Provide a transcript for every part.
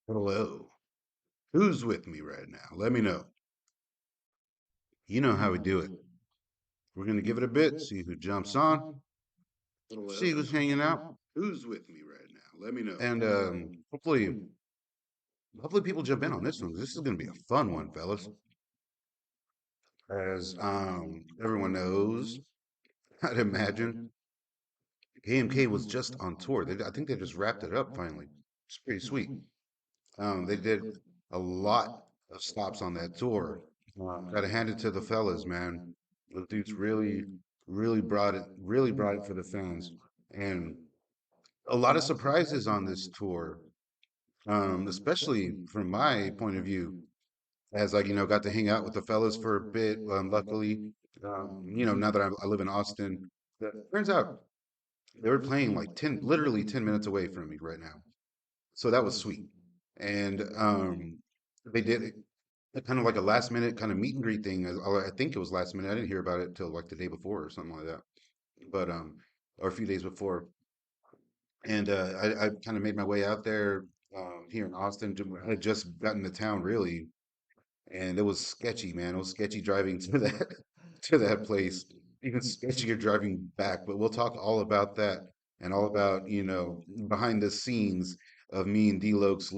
Hello. Who's with me right now? Let me know. You know how we do it. We're going to give it a bit, see who jumps on, see who's hanging out. Who's with me right now? Let me know. And hopefully people jump in on this one. This is going to be a fun one, fellas. As everyone knows, I'd imagine KMK was just on tour. I think they just wrapped it up finally. It's pretty sweet. They did a lot of stops on that tour. Gotta hand it to the fellas, man. The dudes really brought it for the fans. And a lot of surprises on this tour, especially from my point of view, as got to hang out with the fellas for a bit. Luckily, now that I live in Austin, turns out they were playing like literally 10 minutes away from me right now. So that was sweet. And they did kind of like a last minute kind of meet and greet thing. I think it was last minute. I didn't hear about it till like the day before or something like that. But or a few days before. And I kind of made my way out there here in Austin. I had just gotten to town really, and it was sketchy, man. It was sketchy driving to that to that place. Even sketchier driving back. But we'll talk all about that and all about behind the scenes of me and D-Loke's the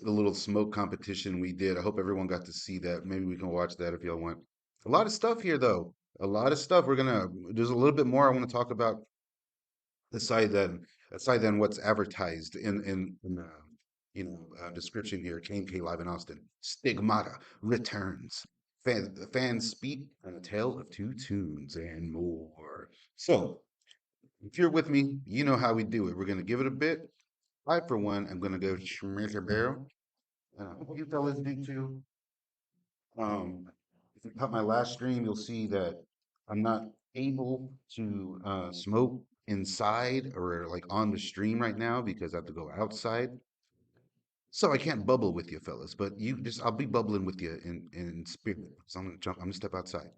little smoke competition we did. I hope everyone got to see that. Maybe we can watch that if y'all want. A lot of stuff here though. A lot of stuff. There's a little bit more I want to talk about aside than what's advertised in the description here. KMK live in Austin. Stigmata returns. Fans speak on a tale of two tunes and more. So if you're with me, you know how we do it. We're gonna give it a bit. I, for one, am gonna go schmick a barrel. I hope you fellas do too. If you caught my last stream, you'll see that I'm not able to smoke inside or like on the stream right now because I have to go outside. So I can't bubble with you fellas, but I'll be bubbling with you in spirit. So I'm gonna step outside.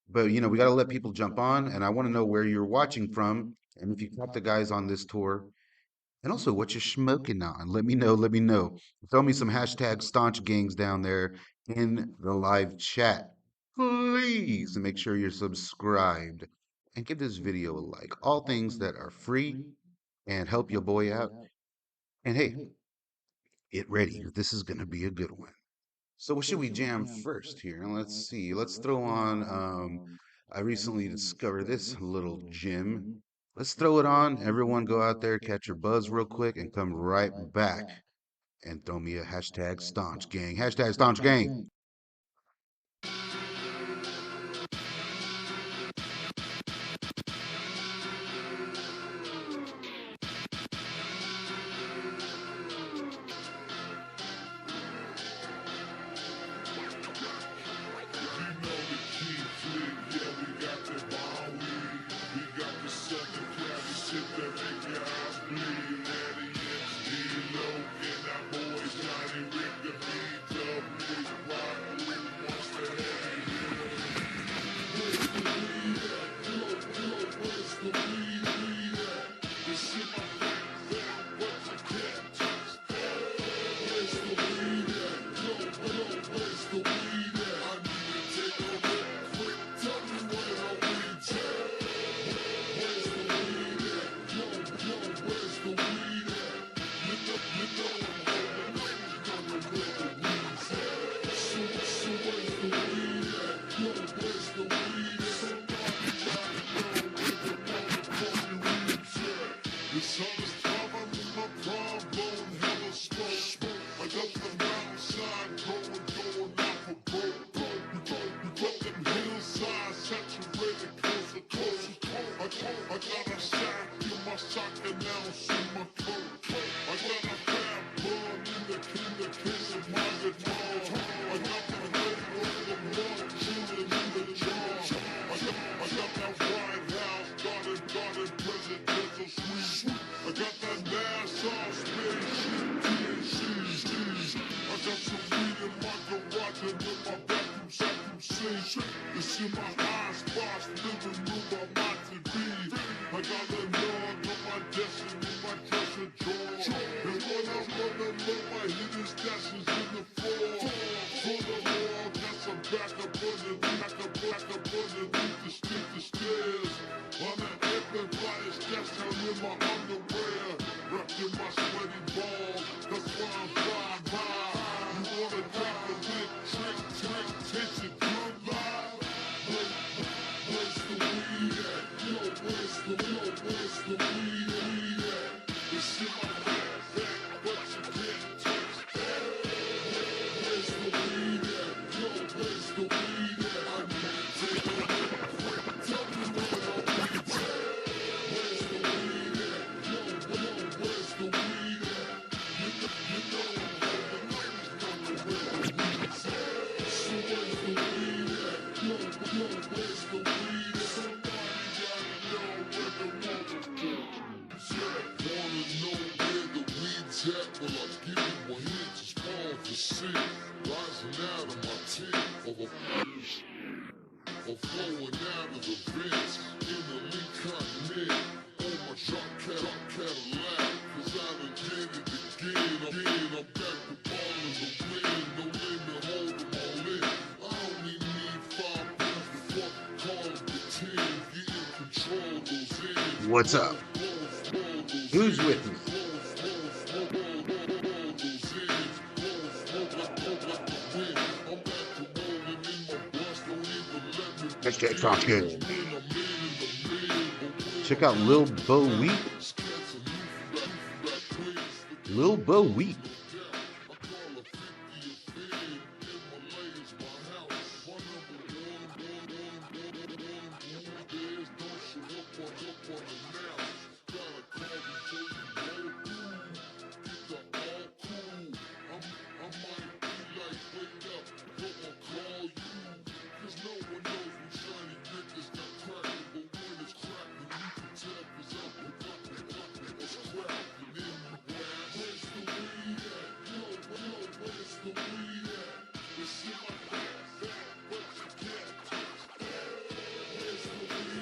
But we got to let people jump on, and I want to know where you're watching from, and if you caught the guys on this tour, and also what you're smoking on. Let me know. Let me know. Throw me some hashtag staunch gangs down there in the live chat. Please make sure you're subscribed and give this video a like. All things that are free and help your boy out. And hey, get ready. This is going to be a good one. So what should we jam first here? Let's see. Let's throw on I recently discovered this little gem. Let's throw it on. Everyone go out there, catch your buzz real quick, and come right back and throw me a hashtag staunch gang. Hashtag staunch gang. It's in my eyes, spots, living room on my TV. I got a log on my destiny, my treasure joy. my underwear, wrapped in my sweaty balls. That's why I'm flying high. You wanna take a lick, trick, tension, good life. Where's the weed at? Yo, where's the weed at? It's in my backpack, but you can't touch that. Where's the weed at? Yo, where's the weed at? I need to take a look. Tell me where my weed's at. Where's the weed at? Yo, where's the weed at? You know I'm holding, ladies know where the weed's at. So where's the weed at? Yo, where's the weed at? Somebody gotta know where the motherfuckers at. Wanna know where the weed's at? Well, I'll give you my hint, it's palm for sin. Rising out of my tent, or flowing out of the vents in the lead continent. On my shot Cadillac, cause I done did it again. I'm back to ball in the wind, no limit, hold them all in. I only need 5 pounds before call it the 10. Get in control those ends. What's up? Who's with me? Hashtag Staunch Gang. Check out Lil Bo Weep. Lil Bo Weep.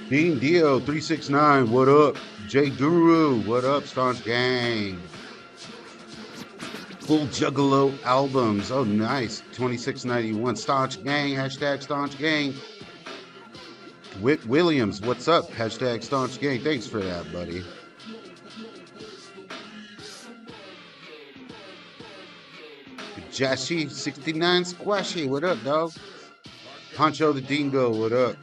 Dean Dio 369, what up? J Guru, what up? Staunch Gang. Full Juggalo albums. Oh, nice. 2691. Staunch Gang. Hashtag Staunch Gang. Whit Williams, what's up? Hashtag Staunch Gang. Thanks for that, buddy. Jashi 69 Squashy, what up, dog? Pancho the Dingo, what up?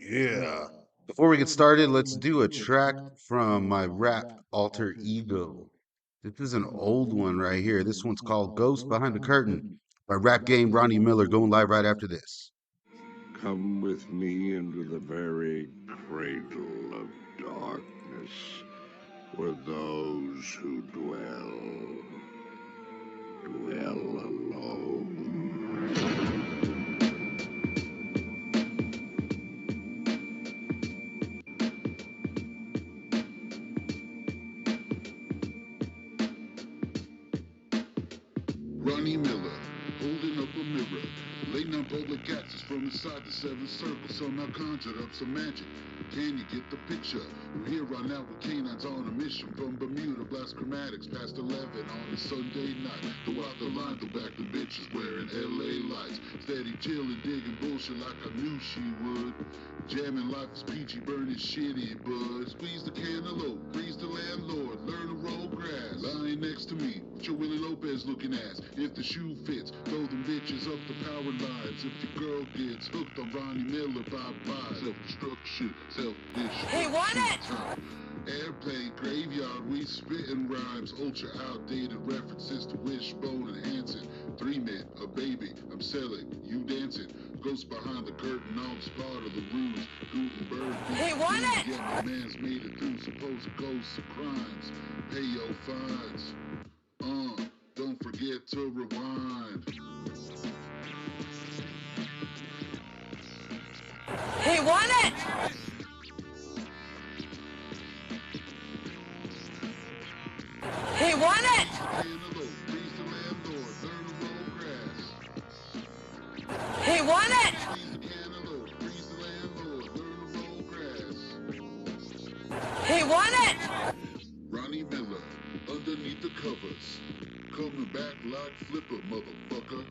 Yeah. Before we get started, let's do a track from my rap alter ego. This is an old one right here. This one's called Ghost Behind the Curtain by Rap Game Ronnie Miller, going live right after this. Come with me into the very cradle of darkness, where those who dwell alone. Ronnie Miller, holding up a mirror. Late night public access from inside the 7th circle. Somehow conjured up some magic. Can you get the picture? We're here right now with canines on a mission from Bermuda. Blast chromatics past 11 on a Sunday night. Throw out the line, throw back the bitches wearing LA lights. Steady chillin', digging bullshit like I knew she would. Jamming life is peachy, burning shitty, bud. Squeeze the cantaloupe, freeze the landlord, learn to roll grass. Lying next to me, with your Willie Lopez looking ass. If the shoe fits, throw them bitches up the power lines. If your girl gets hooked on Ronnie Miller, bye-bye. Self-destruction, self-destruction. He won it! Airplane, graveyard, we spittin' rhymes. Ultra outdated references to Wishbone and Hanson. 3 men, a baby, I'm selling, you dancing. Ghost behind the curtain, all part of the ruse. Gutenberg, he won it! Yet my man's made it through supposed ghosts of crimes. Pay your fines. Don't forget to rewind. He won it! He won it! He won it! He won it! Ronnie Miller, underneath the cover, killers. Coming back like Flipper, motherfucker.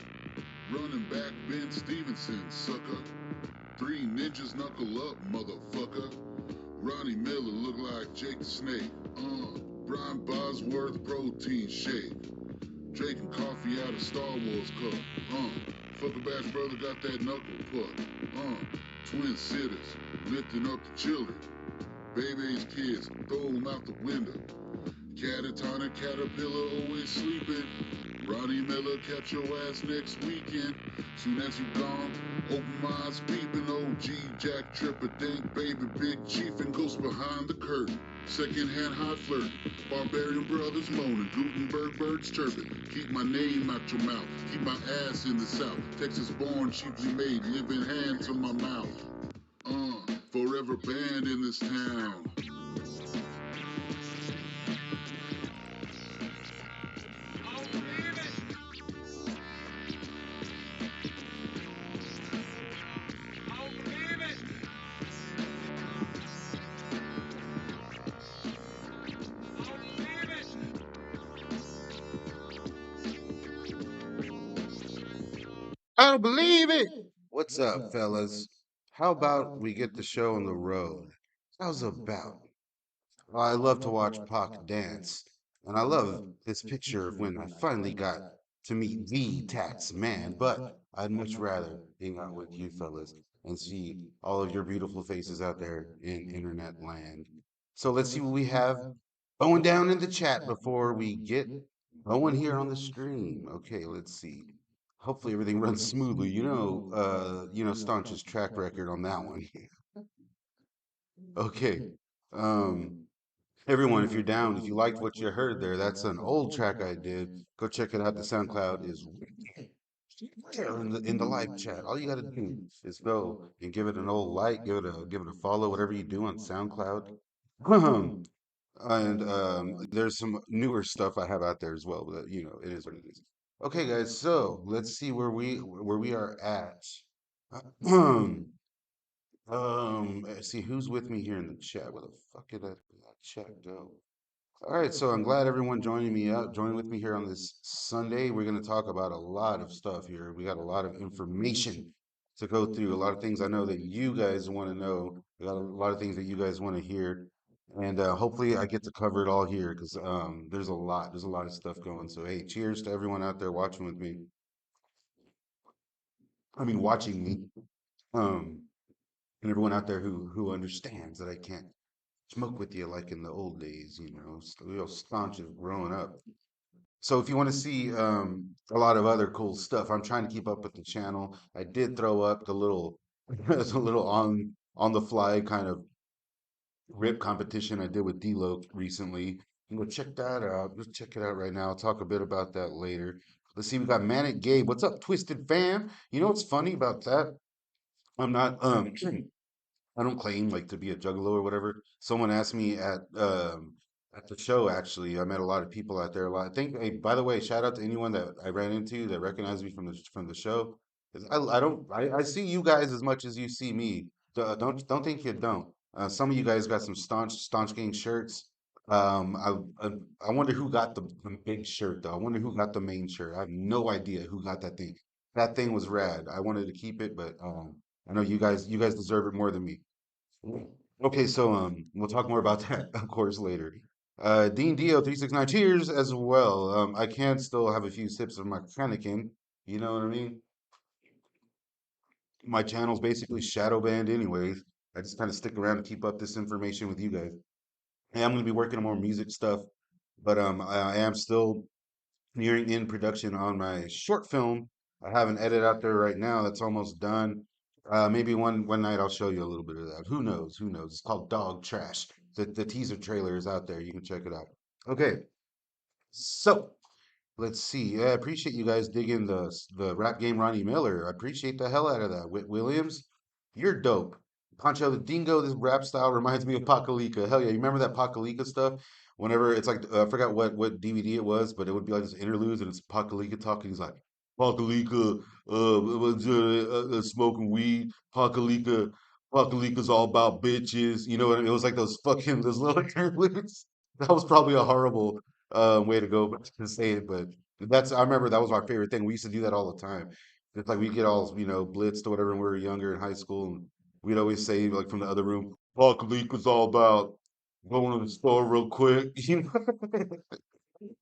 Running back Ben Stevenson, sucker. Three ninjas knuckle up, motherfucker. Ronnie Miller look like Jake the Snake. Brian Bosworth protein shake. Drinking coffee out of Star Wars cup. Fucker Bash brother got that knuckle puck. Twin sitters, lifting up the children. Baby's kids, throw them out the window. Catatonic caterpillar always sleeping. Ronnie Miller catch your ass next weekend. Soon as you gone, open my eyes peeping. OG Jack Tripper, Dink Baby, Big Chief, and Ghost behind the curtain. Second-hand hot flirt, Barbarian brothers moaning, Gutenberg birds chirping. Keep my name out your mouth, keep my ass in the south. Texas born, cheaply made, living hand to my mouth. Forever banned in this town. I don't believe it. What's up, fellas? How about we get the show on the road? How's about? Well, I love to watch Pac dance, and I love this picture of when I finally got to meet the tax man, but I'd much rather hang out with you fellas and see all of your beautiful faces out there in internet land. So let's see what we have going down in the chat before we get going here on the stream. Okay, let's see. Hopefully everything runs smoothly. Staunch's track record on that one. Okay. Um, Everyone, if you're down, if you liked what you heard there, that's an old track I did. Go check it out. The SoundCloud is there in the live chat. All you got to do is go and give it an old like, give it a follow, whatever you do on SoundCloud. And there's some newer stuff I have out there as well, but it is what it is. Okay, guys, so let's see where we are at. Let's see who's with me here in the chat. Where the fuck did that chat go? All right, so I'm glad everyone joining with me here on this Sunday. We're going to talk about a lot of stuff here. We got a lot of information to go through, a lot of things I know that you guys want to know. We got a lot of things that you guys want to hear, and hopefully I get to cover it all here because there's a lot of stuff going. So hey, cheers to everyone out there watching with me. I mean, watching me, um, and everyone out there who understands that I can't smoke with you like in the old days, real staunch of growing up. So if you want to see a lot of other cool stuff, I'm trying to keep up with the channel. I did throw up the little the little on the fly kind of rip competition I did with D-Lo recently. You go check that out. Let's check it out right now. I'll talk a bit about that later. Let's see, we got Manic Gabe. What's up, Twisted Fam? You know what's funny about that? I'm not I don't claim like to be a juggalo or whatever. Someone asked me at the show actually. I met a lot of people out there. A lot. I think. Hey, by the way, shout out to anyone that I ran into that recognized me from the show. 'Cause I don't I see you guys as much as you see me. Don't think you don't. Some of you guys got some staunch gang shirts. I wonder who got the big shirt though. I wonder who got the main shirt. I have no idea who got that thing. That thing was rad. I wanted to keep it, but I know you guys deserve it more than me. Okay, so we'll talk more about that, of course, later. Dean Dio 369, cheers as well. I can still have a few sips of my Kraken. You know what I mean? My channel's basically shadow banned anyways. I just kind of stick around to keep up this information with you guys. Hey, I'm gonna be working on more music stuff, but I am still nearing in production on my short film. I have an edit out there right now that's almost done. Maybe one night I'll show you a little bit of that. Who knows? Who knows? It's called Dog Trash. The teaser trailer is out there. You can check it out. Okay, so let's see. I appreciate you guys digging the rap game Ronnie Miller. I appreciate the hell out of that. Whit Williams, you're dope. Pancho the Dingo, this rap style reminds me of Pakalika. Hell yeah, you remember that Pakalika stuff? Whenever it's like I forgot what DVD it was, but it would be like this interludes and it's Pakalika talking. He's like Pakalika, smoking weed. Pakalika's all about bitches. You know what I mean? It was like those fucking those little interludes. That was probably a horrible. way to go to say it, but that's I remember that was my favorite thing. We used to do that all the time. It's like we get all blitzed or whatever when we were younger in high school, and we'd always say like from the other room, "Talk League was all about going to the store real quick," you know,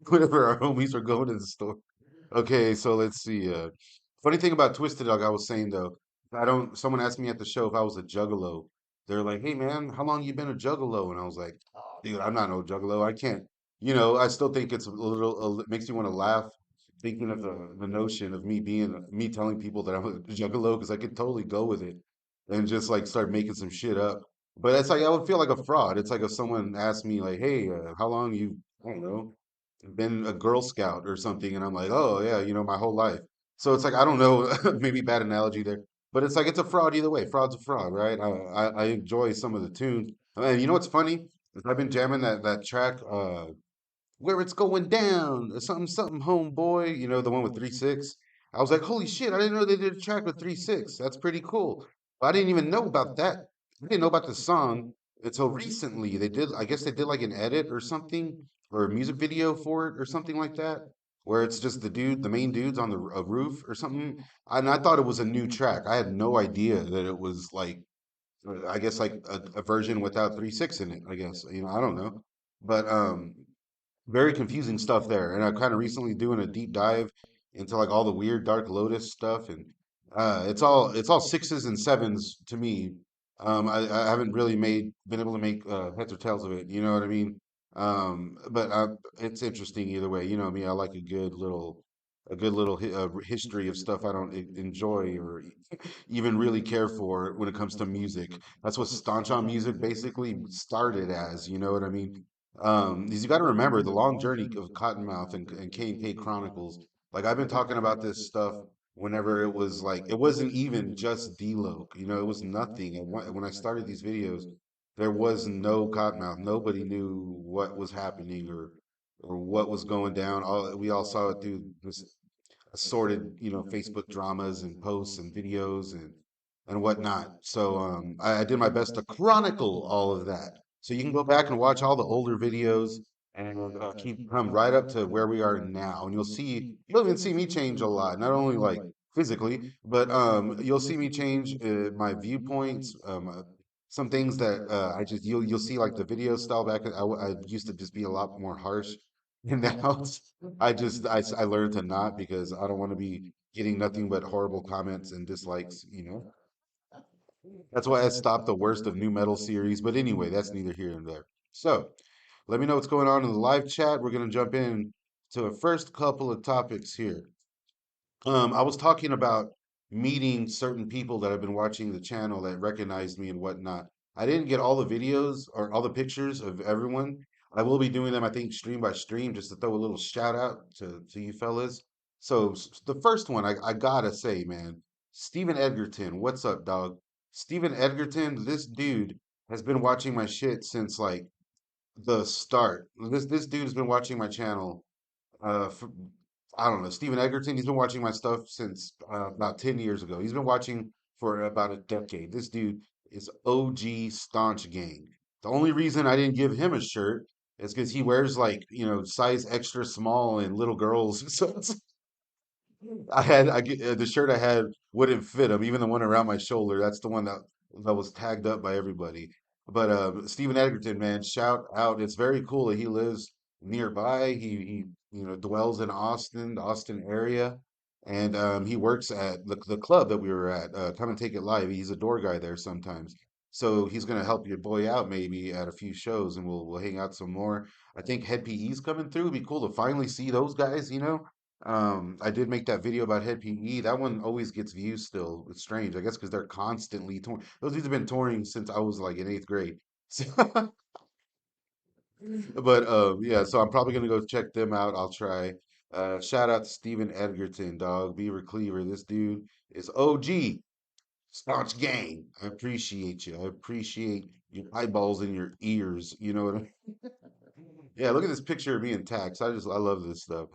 whenever our homies were going to the store. Okay, so let's see. Funny thing about Twisted Dog, I was saying though, I don't. Someone asked me at the show if I was a juggalo. They're like, "Hey man, how long you been a juggalo?" And I was like, "Dude, I'm not no juggalo. I can't." I still think it's a little. It makes me want to laugh thinking of the notion of me telling people that I'm a juggalo because I could totally go with it and just like start making some shit up. But it's like I would feel like a fraud. It's like if someone asked me like, "Hey, how long you?" I don't know, been a Girl Scout or something, and I'm like, oh yeah, my whole life. So it's like I don't know, maybe bad analogy there, but it's like it's a fraud either way. Fraud's a fraud, right? I enjoy some of the tunes, and you know what's funny? Is I've been jamming that track, where it's going down, something something homeboy, the one with 3 6. I was like, holy shit, I didn't know they did a track with 3 6. That's pretty cool. But I didn't even know about that. I didn't know about the song until recently. I guess they did like an edit or something, or a music video for it or something like that, where it's just the main dude's on a roof or something. And I thought it was a new track. I had no idea that it was like, I guess like a version without 3 6 in it, I guess. I don't know. But very confusing stuff there. And I'm kind of recently doing a deep dive into like all the weird Dark Lotus stuff, and it's all sixes and sevens to me. I haven't really been able to make heads or tails of it. You know what I mean? But it's interesting either way. You know me, I like a good little history of stuff I don't enjoy or even really care for when it comes to music. That's what Staunch on Music basically started as. You know what I mean? Is you got to remember the long journey of Cottonmouth and K&K Chronicles. Like I've been talking about this stuff whenever it was like it wasn't even just D-Lo. It was nothing. And when I started these videos, there was no Cottonmouth. Nobody knew what was happening or what was going down. We all saw it through this assorted, Facebook dramas and posts and videos and whatnot. So I did my best to chronicle all of that. So you can go back and watch all the older videos and keep come right up to where we are now, and you'll even see me change a lot, not only like physically, but you'll see me change my viewpoints. Some things that I just you'll see like the video style back. I used to just be a lot more harsh, and now I learned to not because I don't want to be getting nothing but horrible comments and dislikes. That's why I stopped the worst of new metal series. But anyway, that's neither here nor there. So let me know what's going on in the live chat. We're gonna jump in to the first couple of topics here. I was talking about meeting certain people that have been watching the channel that recognized me and whatnot. I didn't get all the videos or all the pictures of everyone. I will be doing them, I think, stream by stream, just to throw a little shout out to you fellas. So the first one, I gotta say, man, Stephen Edgerton, what's up, dog? Stephen Edgerton, this dude has been watching my shit since like the start. This dude's been watching my channel for, I don't know, Stephen Egerton. He's been watching my stuff since about 10 years ago. He's been watching for about a decade. This dude is OG staunch gang. The only reason I didn't give him a shirt is because he wears like, size extra small and little girls. So the shirt I had wouldn't fit him, even the one around my shoulder. That's the one that was tagged up by everybody. But Stephen Edgerton, man, shout out! It's very cool that he lives nearby. He dwells in Austin, the Austin area, and he works at the club that we were at. Come and take it live. He's a door guy there sometimes. So he's gonna help your boy out maybe at a few shows, and we'll hang out some more. I think Head PE's coming through. It'd be cool to finally see those guys. I did make that video about Head PE. That one always gets views still. It's strange, I guess, because they're constantly touring. Those dudes have been touring since I was like in eighth grade. So, but yeah, so I'm probably gonna go check them out. I'll try. Shout out to Steven Edgerton, dog. Beaver Cleaver. This dude is OG. Staunch gang. I appreciate you. I appreciate your eyeballs and your ears. You know what I mean? Yeah, look at this picture of me and Tax. I love this stuff.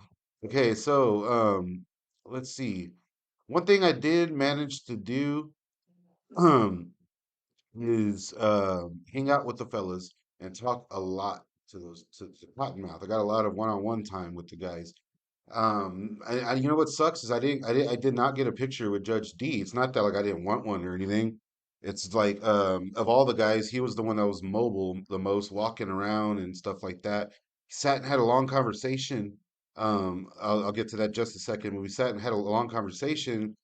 Okay, so let's see. One thing I did manage to do is hang out with the fellas and talk a lot. to Cottonmouth. I got a lot of one-on-one time with the guys. You know what sucks is I did not get a picture with Judge D. It's not that like I didn't want one or anything. It's like of all the guys, he was the one that was mobile the most, walking around and stuff like that. He sat and had a long conversation. I'll get to that just a second. But we sat and had a long conversation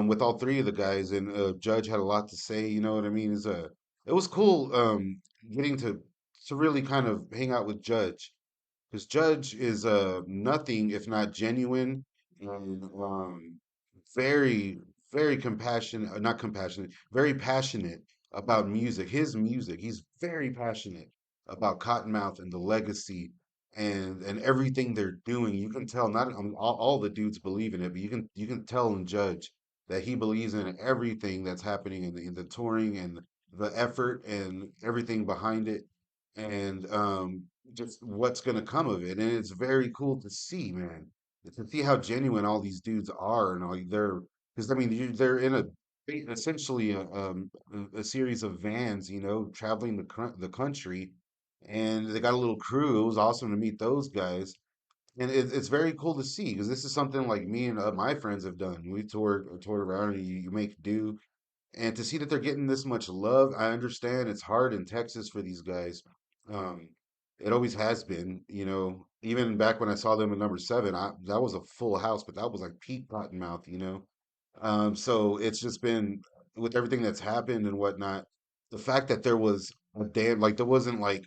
with all three of the guys, and Judge had a lot to say. You know what I mean? It was cool getting to really kind of hang out with Judge because Judge is nothing if not genuine and very, very compassionate, not compassionate, very passionate about music. His music, he's very passionate about Cottonmouth and the legacy and everything they're doing. You can tell not all the dudes believe in it, but you can tell and judge that he believes in everything that's happening in the touring and the effort and everything behind it. And just what's going to come of it. And it's very cool to see, man, to see how genuine all these dudes are. And like they're, because I mean, they're in a essentially a series of vans, traveling the country, and they got a little crew. It was awesome to meet those guys. And it's very cool to see because this is something like me and my friends have done. We toured around, and you make do, and to see that they're getting this much love, I understand it's hard in Texas for these guys. Um, it always has been, even back when I saw them in number seven, that was a full house, but that was like peak Cottonmouth. So it's just been with everything that's happened and whatnot, the fact that there was a damn like there wasn't like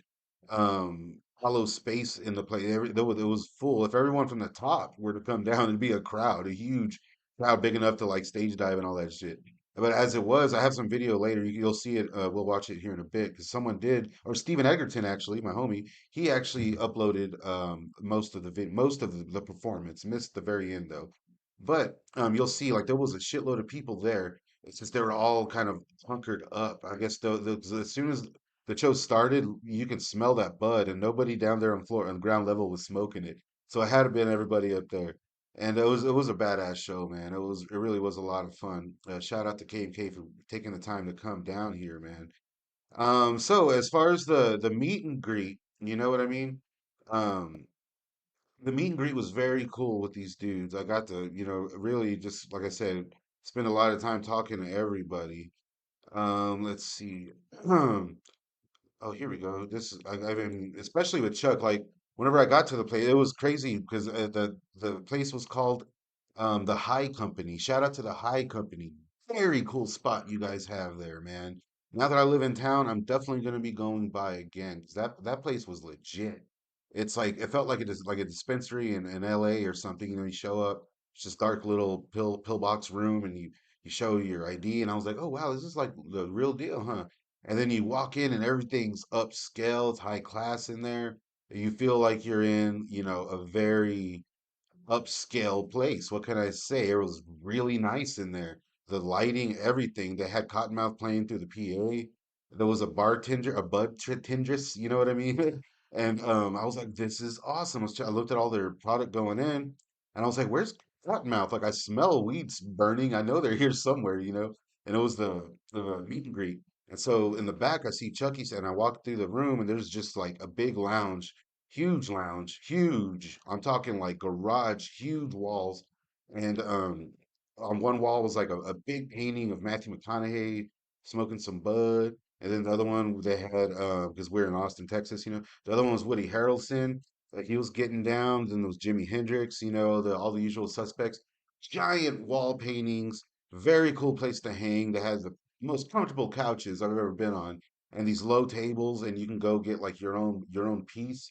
hollow space in the place. It was full. If everyone from the top were to come down, it'd be a crowd, a huge crowd big enough to like stage dive and all that shit. But as it was, I have some video later. You'll see it. We'll watch it here in a bit because someone did, or Steven Egerton actually, my homie. He actually uploaded most of the performance. Missed the very end though. But you'll see, like there was a shitload of people there. It's just they were all kind of hunkered up. I guess as soon as the show started, you can smell that bud, and nobody down there on ground level was smoking it. So it had to been everybody up there, and it was a badass show, man. It really was a lot of fun. Shout out to KMK for taking the time to come down here, man. So as far as the meet and greet, you know what I mean? Um, the meet and greet was very cool with these dudes. I got to, really just like I said, spend a lot of time talking to everybody. Let's see. Oh, here we go. I mean, especially with Chuck, like whenever I got to the place, it was crazy because the place was called the High Company. Shout out to the High Company. Very cool spot you guys have there, man. Now that I live in town, I'm definitely gonna be going by again because that place was legit. It's like it felt like it is like a dispensary in LA or something. You show up, it's just dark little pillbox room, and you show your ID, and I was like, oh wow, this is like the real deal, huh? And then you walk in and everything's upscale, it's high class in there. You feel like you're in, a very upscale place. What can I say? It was really nice in there. The lighting, everything. They had Cottonmouth playing through the PA. There was a bartender, a bud tendress, you know what I mean? And I was like, this is awesome. I looked at all their product going in, and I was like, where's Cottonmouth? Like, I smell weeds burning. I know they're here somewhere. And it was the meet and greet. And so in the back, I see Chucky's, and I walk through the room, and there's just like a big lounge, huge. I'm talking like garage, huge walls. And on one wall was like a big painting of Matthew McConaughey smoking some bud. And then the other one they had, because we're in Austin, Texas, the other one was Woody Harrelson. Like he was getting down. Then there was Jimi Hendrix, all the usual suspects. Giant wall paintings, very cool place to hang. That has the most comfortable couches I've ever been on, and these low tables, and you can go get like your own piece.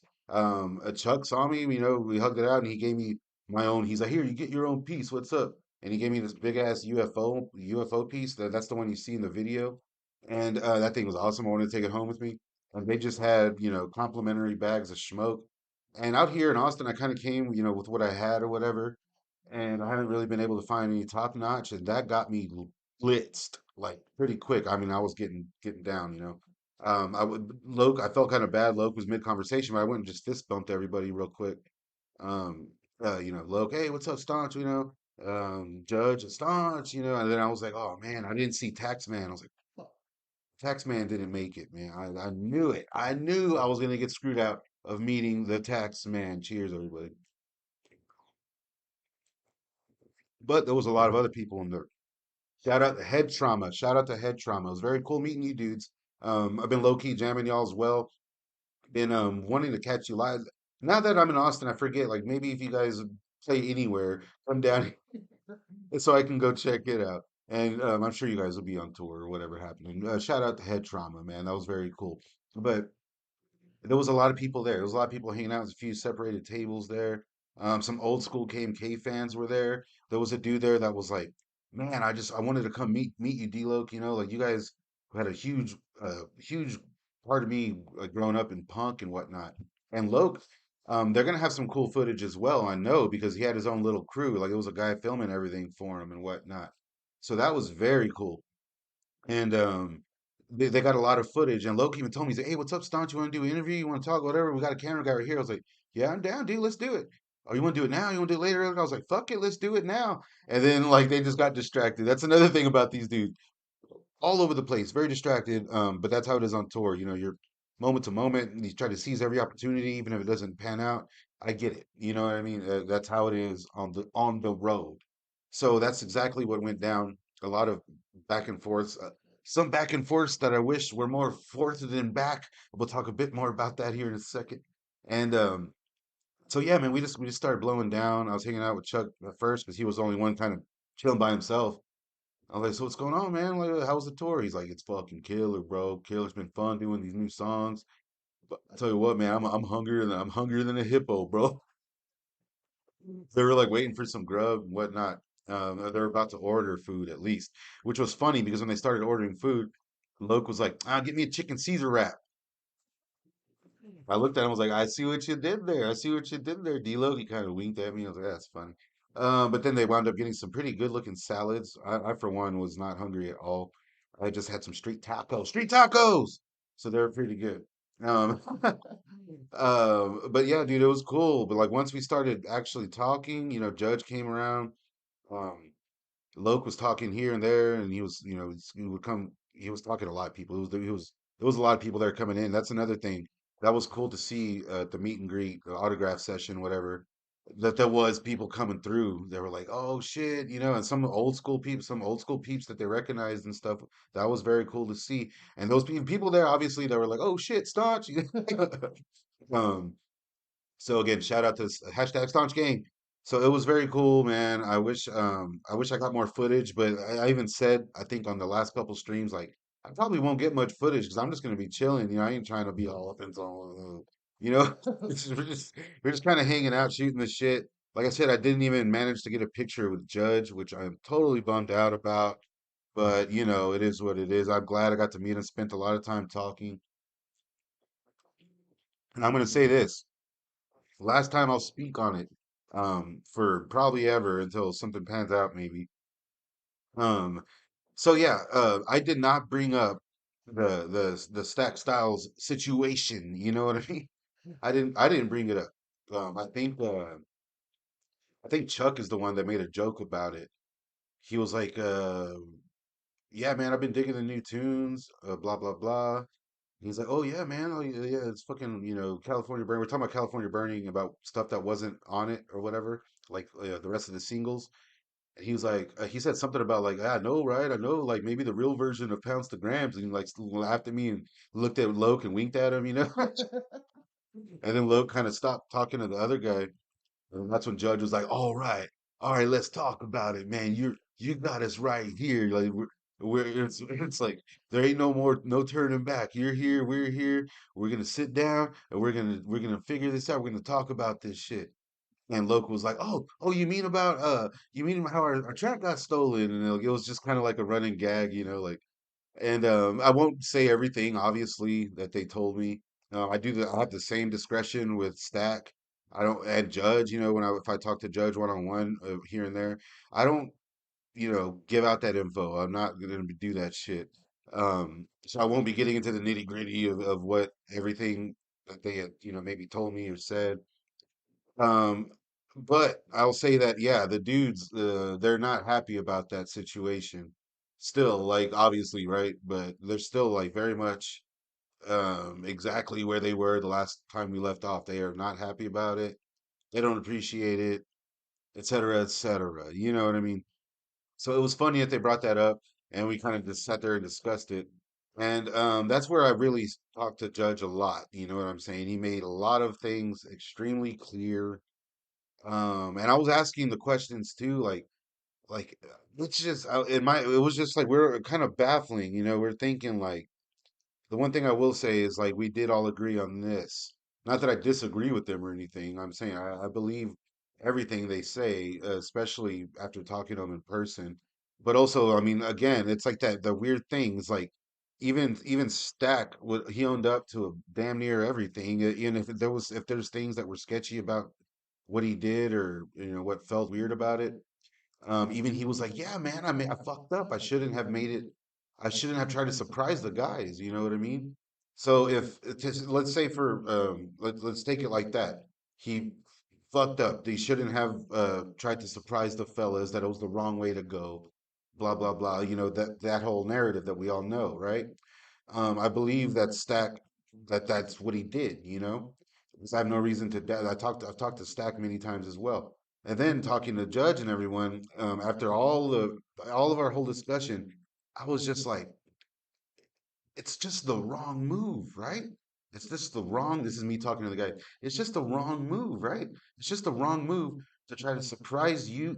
Chuck saw me, we hugged it out, and he gave me my own. He's like, "Here, you get your own piece. What's up?" And he gave me this big ass UFO piece. That's the one you see in the video, and that thing was awesome. I wanted to take it home with me. And they just had, complimentary bags of smoke. And out here in Austin, I kind of came, with what I had or whatever, and I haven't really been able to find any top notch, and that got me blitzed like pretty quick. I mean, I was getting down. Loke. I felt kind of bad. Loke was mid conversation, but I went and just fist bumped everybody real quick. Um, Loke, hey, what's up, Staunch? Judge Staunch. And then I was like, oh man, I didn't see Taxman. I was like, fuck, Taxman didn't make it, man. I knew it. I knew I was gonna get screwed out. of meeting the tax man. Cheers, everybody. But there was a lot of other people in there. Shout out to Head Trauma. Shout out to Head Trauma. It was very cool meeting you dudes. I've been low key jamming y'all as well. Been wanting to catch you live. Now that I'm in Austin, I forget. Like maybe if you guys play anywhere, come down so I can go check it out. And I'm sure you guys will be on tour or whatever happening. Shout out to Head Trauma, man. That was very cool. But there was a lot of people there. There was a lot of people hanging out. There's a few separated tables there. Some old school KMK fans were there. There was a dude there that was like, "Man, I wanted to come meet you, D-Loc. You know, like you guys had a huge part of me growing up in punk and whatnot." And Loc, they're gonna have some cool footage as well. I know because he had his own little crew. Like it was a guy filming everything for him and whatnot. So that was very cool. And they got a lot of footage. And Loki even told me, he's like, "Hey, what's up, Staunch? You want to do an interview? You want to talk? Whatever. We got a camera guy right here." I was like, "Yeah, I'm down, dude. Let's do it." "Oh, you want to do it now? You want to do it later?" I was like, "Fuck it, let's do it now." And then like they just got distracted. That's another thing about these dudes, all over the place, very distracted. But that's how it is on tour. You know, you're moment to moment, and you try to seize every opportunity, even if it doesn't pan out. I get it. You know what I mean? That's how it is on the road. So that's exactly what went down. A lot of back and forths, some back and forths that I wish were more forth than back. We'll talk a bit more about that here in a second. And so yeah, man, we just started blowing down. I was hanging out with Chuck at first because he was the only one kind of chilling by himself. I was like, "So what's going on, man? Like, how was the tour?" He's like, "It's fucking killer, bro. Killer. It's been fun doing these new songs." But I tell you what, man, I'm hungrier than a hippo, bro. They were like waiting for some grub and whatnot. They're about to order food at least, which was funny because when they started ordering food, Loke was like, "Ah, get me a chicken Caesar wrap." I looked at him, I was like, "I see what you did there. I see what you did there, D-Lo." He kind of winked at me. I was like, "That's funny." But then they wound up getting some pretty good looking salads. For one, was not hungry at all. I just had some street tacos. Street tacos! So they were pretty good. Um, but yeah, dude, it was cool. But like once we started actually talking, you know, Judge came around. Um, Loke was talking here and there, and he was, you know, he would come. He was talking to a lot of people. There was a lot of people there coming in. That's another thing that was cool to see at the meet and greet, the autograph session, whatever. That there was people coming through. They were like, "Oh shit," you know, and some old school peeps that they recognized and stuff. That was very cool to see. And those people there, obviously, they were like, "Oh shit, staunch." um, so again, shout out to hashtag Staunch Gang. So it was very cool, man. I wish I got more footage, but I even said I think on the last couple streams like I probably won't get much footage because I'm just gonna be chilling. You know, I ain't trying to be all up and all, you know. We're just kind of hanging out, shooting the shit. Like I said, I didn't even manage to get a picture with Judge, which I'm totally bummed out about. But you know, it is what it is. I'm glad I got to meet him, spent a lot of time talking. And I'm gonna say this. Last time I'll speak on it, for probably ever until something pans out, maybe. Um, so yeah, I did not bring up the Stack Styles situation. You know what I mean? I didn't bring it up. I think Chuck is the one that made a joke about it. He was like, "Yeah, man, I've been digging the new tunes, blah blah blah." He's like, "Oh yeah, man. Oh yeah, yeah, it's fucking, you know, California Burning." We're talking about California Burning, about stuff that wasn't on it or whatever, like the rest of the singles. And he was like, he said something about like, "I know, right? I know, like maybe the real version of Pounds to Grams." And he like laughed at me and looked at Loke and winked at him, you know. And then Loke kind of stopped talking to the other guy, and that's when Judge was like, all right, let's talk about it, man. You got us right here. Like it's like there ain't no turning back. You're here, we're here. We're gonna sit down and we're gonna figure this out. We're gonna talk about this shit." And Loki was like, "Oh, you mean how our track got stolen?" And it was just kind of like a running gag, you know, like. And I won't say everything, obviously, that they told me. I have the same discretion with Stack. I don't and Judge. You know, if I talk to Judge one on one here and there, I don't, you know, give out that info. I'm not going to do that shit. So I won't be getting into the nitty gritty of what everything that they had, you know, maybe told me or said. Um, but I'll say that, yeah, the dudes, they're not happy about that situation. Still, like, obviously, right? But they're still, like, very much. exactly where they were the last time we left off. They are not happy about it. They don't appreciate it, et cetera, et cetera. You know what I mean? So it was funny that they brought that up, and we kind of just sat there and discussed it. And that's where I really talked to Judge a lot. You know what I'm saying? He made a lot of things extremely clear. And I was asking the questions too, it's just it was just like we're kind of baffling. You know, we're thinking like the one thing I will say is like we did all agree on this. Not that I disagree with them or anything. I'm saying I believe everything they say, especially after talking to them in person. But also, I mean, again, it's like that the weird thing is like even Stack would he owned up to damn near everything. Even if there's things that were sketchy about what he did or what felt weird about it, even he was like, "Yeah, man, I fucked up. I shouldn't have made it. I shouldn't have tried to surprise the guys." You know what I mean? So let's say let's take it like that. He fucked up. He shouldn't have tried to surprise the fellas. That it was the wrong way to go. Blah blah blah. You know that whole narrative that we all know, right? I believe that Stack that's what he did, because I have no reason to doubt. I've talked to Stack many times as well, and then talking to Judge and everyone after all of our whole discussion, I was just like, it's just the wrong move, right? It's just the wrong. This is me talking to the guy. It's just the wrong move, right? It's just the wrong move to try to surprise you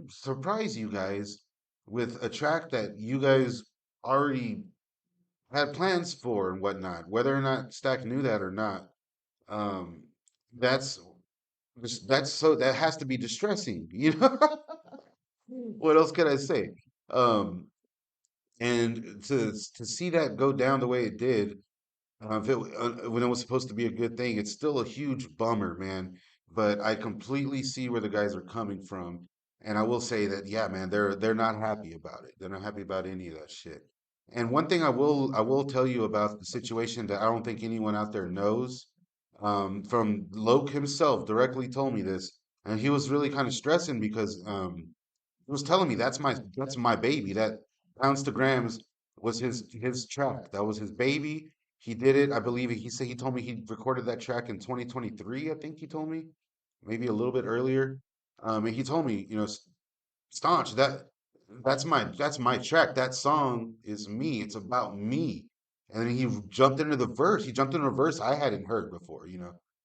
guys with a track that you guys already had plans for and whatnot. Whether or not Stack knew that or not, um, that's that has to be distressing. You know, what else could I say? Um, and to see that go down the way it did, when it was supposed to be a good thing, it's still a huge bummer, man. But I completely see where the guys are coming from, and I will say that, yeah, man, they're not happy about it. They're not happy about any of that shit. And one thing I will tell you about the situation that I don't think anyone out there knows, from Loke himself directly told me this, and he was really kind of stressing because he was telling me that's my baby. That Pounds to Grams was his track. That was his baby. He did it. I believe he said he told me he recorded that track in 2023. I think he told me, maybe a little bit earlier. And he told me, Staunch, that's my track. That song is me. It's about me. And then he jumped into the verse. He jumped into a verse I hadn't heard before,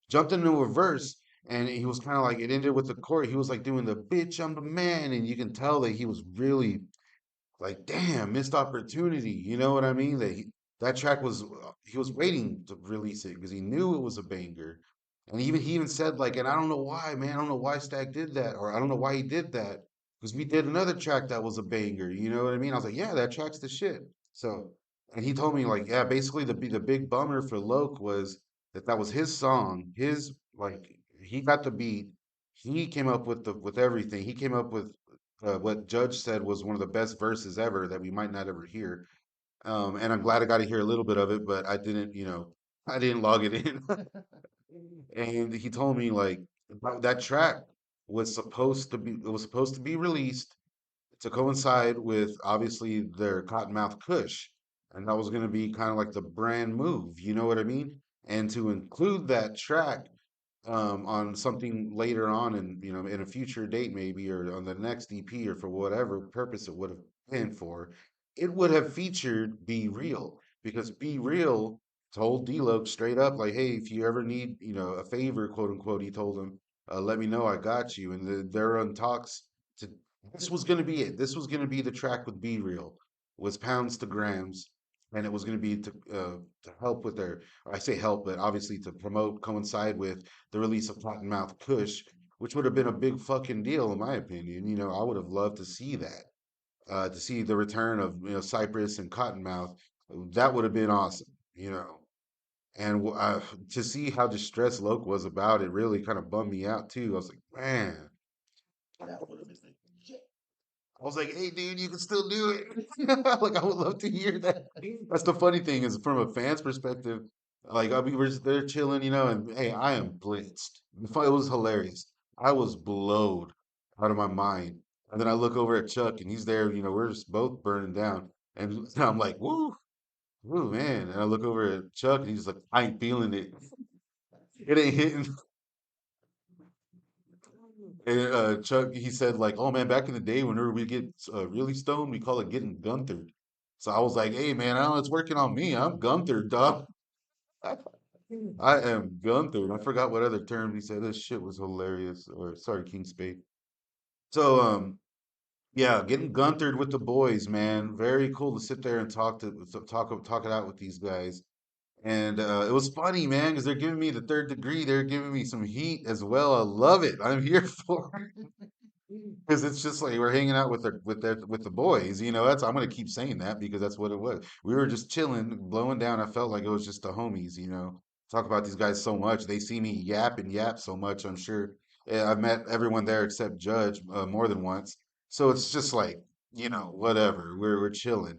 Jumped into a verse and he was kind of like it ended with the chord. He was like doing the bitch, I'm the man. And you can tell that he was really like, damn, missed opportunity. You know what I mean? That track was he was waiting to release it because he knew it was a banger. And he even said like, and I don't know why, man. I don't know why Stack did that, or I don't know why he did that because we did another track that was a banger. You know what I mean? I was like, yeah, that track's the shit. So, and he told me like, yeah, basically the big bummer for Loke was that was his song. His like he got the beat. He came up with everything. He came up with what Judge said was one of the best verses ever that we might not ever hear. And I'm glad I got to hear a little bit of it, but I didn't log it in. And he told me like that track was supposed to be released to coincide with obviously their Cottonmouth Kush, and that was going to be kind of like the brand move. You know what I mean? And to include that track on something later on in a future date maybe or on the next EP or for whatever purpose it would have been for, it would have featured Be Real because Be Real told D-Lo straight up like, hey, if you ever need a favor, quote unquote, he told him, let me know, I got you. And they're on talks to this was going to be it. This was going to be the track with Be Real was Pounds to Grams. And it was going to be to help with their, I say help, but obviously to promote, coincide with the release of Cottonmouth Kush, which would have been a big fucking deal in my opinion. I would have loved to see that, to see the return of Cypress and Cottonmouth. That would have been awesome, And to see how distressed Loke was about it really kind of bummed me out too. I was like, man, that would have been I was like, hey, dude, you can still do it. Like, I would love to hear that. That's the funny thing is, from a fan's perspective, like, we were just there chilling, and hey, I am blitzed. It was hilarious. I was blowed out of my mind. And then I look over at Chuck, and he's there. We're just both burning down. And I'm like, woo. Ooh, man. And I look over at Chuck and he's like, I ain't feeling it. It ain't hitting. And Chuck, he said, like, oh man, back in the day, whenever we get really stoned, we call it getting Gunther. So I was like, hey man, I know it's working on me. I'm Gunther, dog. I am Gunther. I forgot what other term he said. This shit was hilarious. Or sorry, King Spade. So yeah, getting Guntered with the boys, man. Very cool to sit there and talk it out with these guys. And it was funny, man, because they're giving me the third degree. They're giving me some heat as well. I love it. I'm here for it. Because it's just like we're hanging out with the boys, you know. That's I'm gonna keep saying that because that's what it was. We were just chilling, blowing down. I felt like it was just the homies, you know. Talk about these guys so much. They see me yap and yap so much. I'm sure I've met everyone there except Judge more than once. So it's just like, you know, whatever. We're chilling,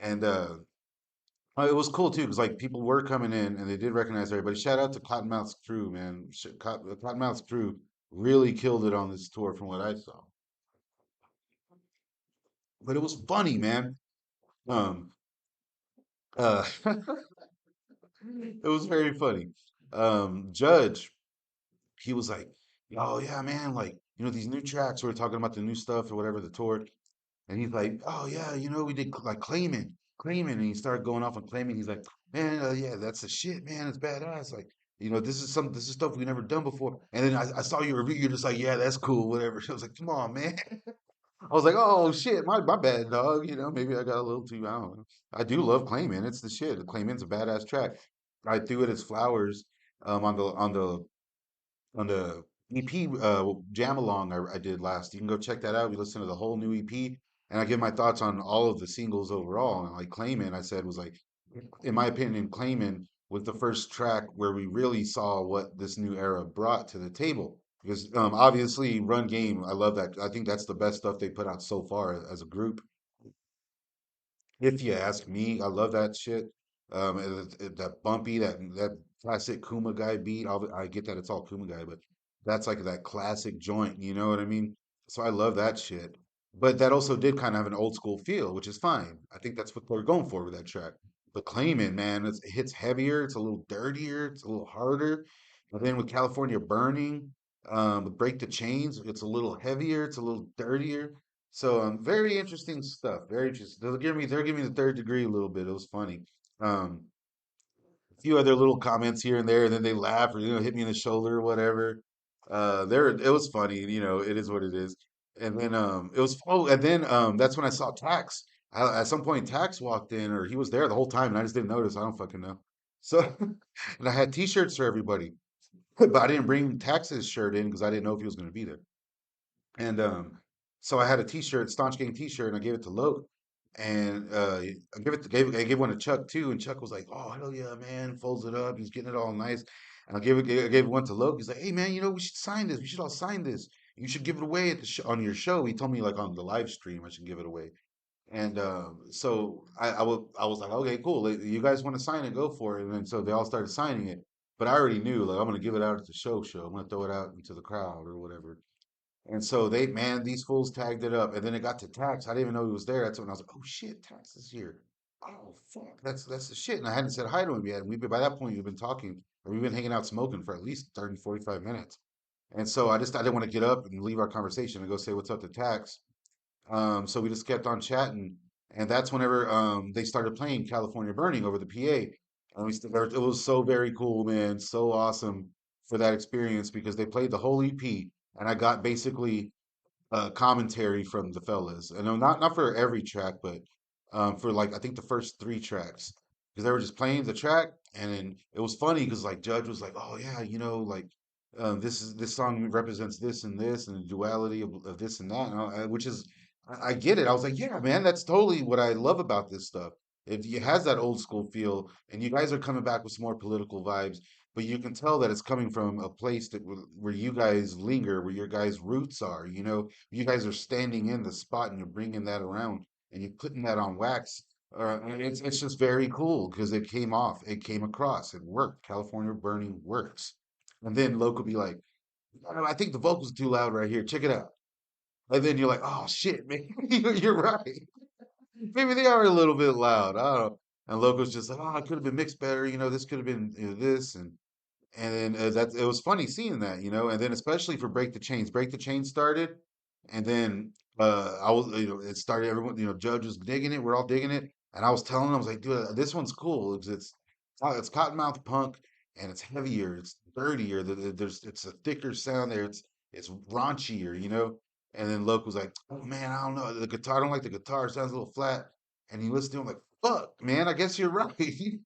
and it was cool too because like people were coming in and they did recognize everybody. Shout out to Cottonmouth's crew, man. Cottonmouth's crew really killed it on this tour from what I saw. But it was funny, man. Um, uh, it was very funny. Judge, he was like, "Oh yeah, man, like you know these new tracks. We are talking about the new stuff or whatever the tour." And he's like, "Oh yeah, you know we did like claiming," and he started going off on claiming. He's like, "Man, yeah, that's the shit, man. It's badass. Like, you know, this is stuff we never done before." And then I saw your review. You're just like, "Yeah, that's cool, whatever." I was like, "Come on, man." I was like, oh shit, my bad, dog. You know, maybe I got a little too. I don't know. I do love Clayman. It's the shit. Clayman's a badass track. I threw it as flowers on the EP jam along I did last. You can go check that out. We listened to the whole new EP, and I give my thoughts on all of the singles overall. And like Clayman, I said was like, in my opinion, Clayman was the first track where we really saw what this new era brought to the table. Because obviously, Run Game, I love that. I think that's the best stuff they put out so far as a group. If you ask me, I love that shit. That bumpy, that classic Kuma guy beat. I get that it's all Kuma guy, but that's like that classic joint. You know what I mean? So I love that shit. But that also did kind of have an old school feel, which is fine. I think that's what they're going for with that track. But Claiming, man, it hits heavier. It's a little dirtier. It's a little harder. And then with California Burning, with Break the Chains, it's a little heavier. It's a little dirtier. So very interesting stuff. Very interesting. They'll give me the third degree a little bit. It was funny. Um, a few other little comments here and there, and then they laugh or you know hit me in the shoulder or whatever. There it was funny. You know, it is what it is. And then it was and then that's when I saw Tax. At some point, Tax walked in, or he was there the whole time, and I just didn't notice. I don't fucking know. So, and I had T-shirts for everybody, but I didn't bring Tax's shirt in because I didn't know if he was going to be there. And so I had a T-shirt, Staunch Gang T-shirt, and I gave it to Loke. And I gave one to Chuck too, and Chuck was like, "Oh hell yeah, man!" Folds it up, he's getting it all nice. And I gave one to Loke. He's like, "Hey man, you know we should sign this. We should all sign this. You should give it away at the on your show." He told me like on the live stream I should give it away. And so I was like, "Okay, cool. You guys want to sign it? Go for it." And then so they all started signing it. But I already knew like I'm gonna give it out at the show. I'm gonna throw it out into the crowd or whatever. And so man, these fools tagged it up. And then it got to Tax. I didn't even know he was there. That's when I was like, oh shit, Tax is here. Oh fuck, that's the shit. And I hadn't said hi to him yet. By that point, we've been talking, or we've been hanging out smoking for at least 30, 45 minutes. And so I didn't want to get up and leave our conversation and go say what's up to Tax. So we just kept on chatting, and that's whenever they started playing California Burning over the PA. And it was so very cool, man, so awesome for that experience because they played the whole EP, and I got basically commentary from the fellas, and not for every track, but for like I think the first three tracks because they were just playing the track, and then it was funny because like Judge was like, "Oh yeah, you know, like this song represents this and the duality of this and that," which is I get it. I was like, "Yeah, man, that's totally what I love about this stuff. It has that old school feel, and you guys are coming back with some more political vibes." But you can tell that it's coming from a place where you guys linger, where your guys' roots are. You know, you guys are standing in the spot and you're bringing that around and you're putting that on wax. And it's just very cool because it came off, it came across, it worked. California Burning works. And then Loc will be like, I think the vocals are too loud right here. Check it out. And then you're like, oh shit, man, you're right. Maybe they are a little bit loud. I don't know. And Loco's just like, oh, it could have been mixed better. This could have been this, and then that it was funny seeing that, and then especially for Break the Chains. Break the Chains started, and then I was, it started. Everyone, Judge was digging it. We're all digging it, and I was telling him, I was like, dude, this one's cool because it's Cottonmouth punk, and it's heavier, it's dirtier. It's a thicker sound there. It's raunchier, And then Loc was like, oh man, I don't know the guitar. I don't like the guitar. It sounds a little flat. And he listened to him like, fuck, man, I guess you're right.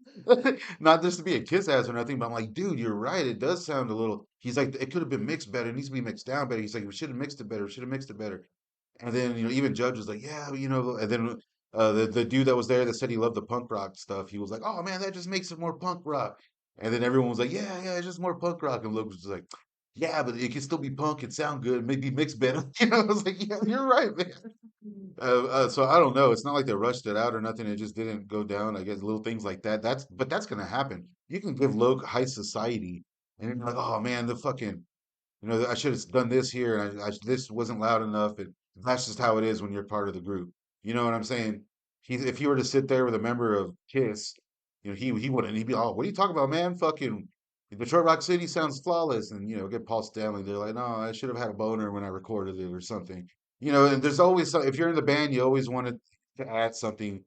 Not just to be a kiss ass or nothing, but I'm like, dude, you're right. It does sound a little. He's like, it could have been mixed better. It needs to be mixed down better. He's like, we should have mixed it better. We should have mixed it better. And then, even Judge was like, yeah, and then the dude that was there that said he loved the punk rock stuff, he was like, oh man, that just makes it more punk rock. And then everyone was like, yeah, yeah, it's just more punk rock. And Luke was just like, yeah, but it can still be punk and sound good, maybe mixed better. I was like, yeah, you're right, man. So I don't know. It's not like they rushed it out or nothing. It just didn't go down. I guess little things like that. But that's gonna happen. You can give Loc high society, and you're like, oh man, the fucking, I should have done this here, and this wasn't loud enough. And that's just how it is when you're part of the group. You know what I'm saying? If he were to sit there with a member of Kiss, he wouldn't. He'd be, oh, what are you talking about, man? Fucking Detroit Rock City sounds flawless, and get Paul Stanley. They're like, no, I should have had a boner when I recorded it or something. And there's always if you're in the band, you always want to add something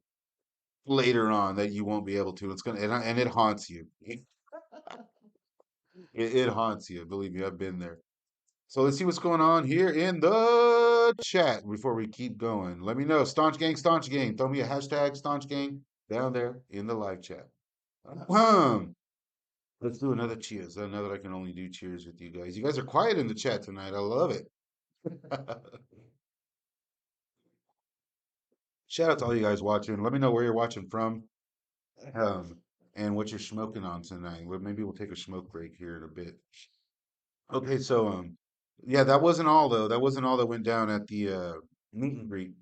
later on that you won't be able to. And it haunts you. It haunts you. Believe me, I've been there. So let's see what's going on here in the chat before we keep going. Let me know. Staunch Gang, Staunch Gang. Throw me a hashtag Staunch Gang down there in the live chat. Let's do another cheers. I know that I can only do cheers with you guys. You guys are quiet in the chat tonight. I love it. Shout out to all you guys watching. Let me know where you're watching from, um, and what you're smoking on tonight. Maybe we'll take a smoke break here in a bit. Okay, so yeah, that wasn't all though. That wasn't all that went down at the meet and greet.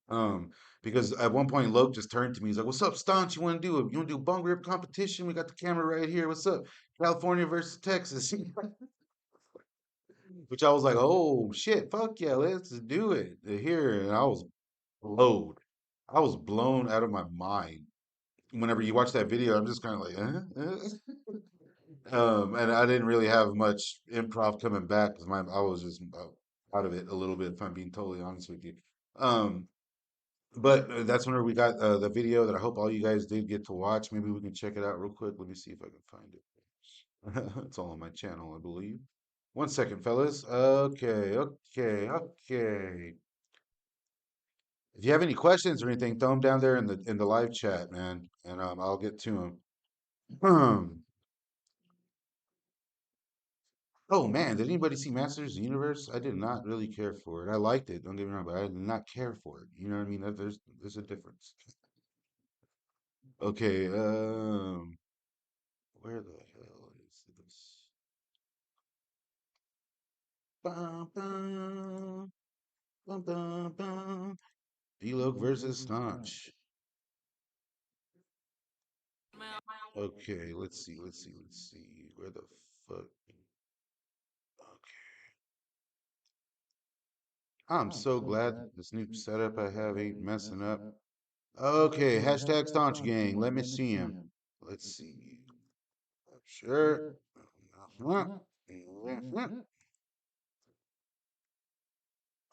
Um, because at one point Loc just turned to me. He's like, "What's up, Staunch? You want to do a bong rip competition? We got the camera right here. What's up, California versus Texas?" Which I was like, "Oh shit, fuck yeah, let's do it here." And I was blown. I was blown out of my mind. Whenever you watch that video, I'm just kind of like, and I didn't really have much improv coming back because I was just out of it a little bit, if I'm being totally honest with you. Um, but that's whenever we got the video that I hope all you guys did get to watch. Maybe we can check it out real quick. Let me see if I can find it. It's all on my channel, I believe. One second, fellas. Okay, okay, okay. If you have any questions or anything, throw them down there in the live chat, man, and I'll get to them. Oh man, did anybody see Masters of the Universe? I did not really care for it. I liked it, don't get me wrong, but I did not care for it. You know what I mean? There's a difference. Okay, where the hell is this? Bum, bum, bum, bum, bum. D-Loc versus Staunch. Okay, let's see. Where the fuck? Okay. I'm so glad this new setup I have ain't messing up. Okay, hashtag Staunch Gang. Let me see him. Let's see. Sure. Uh-huh. Uh-huh.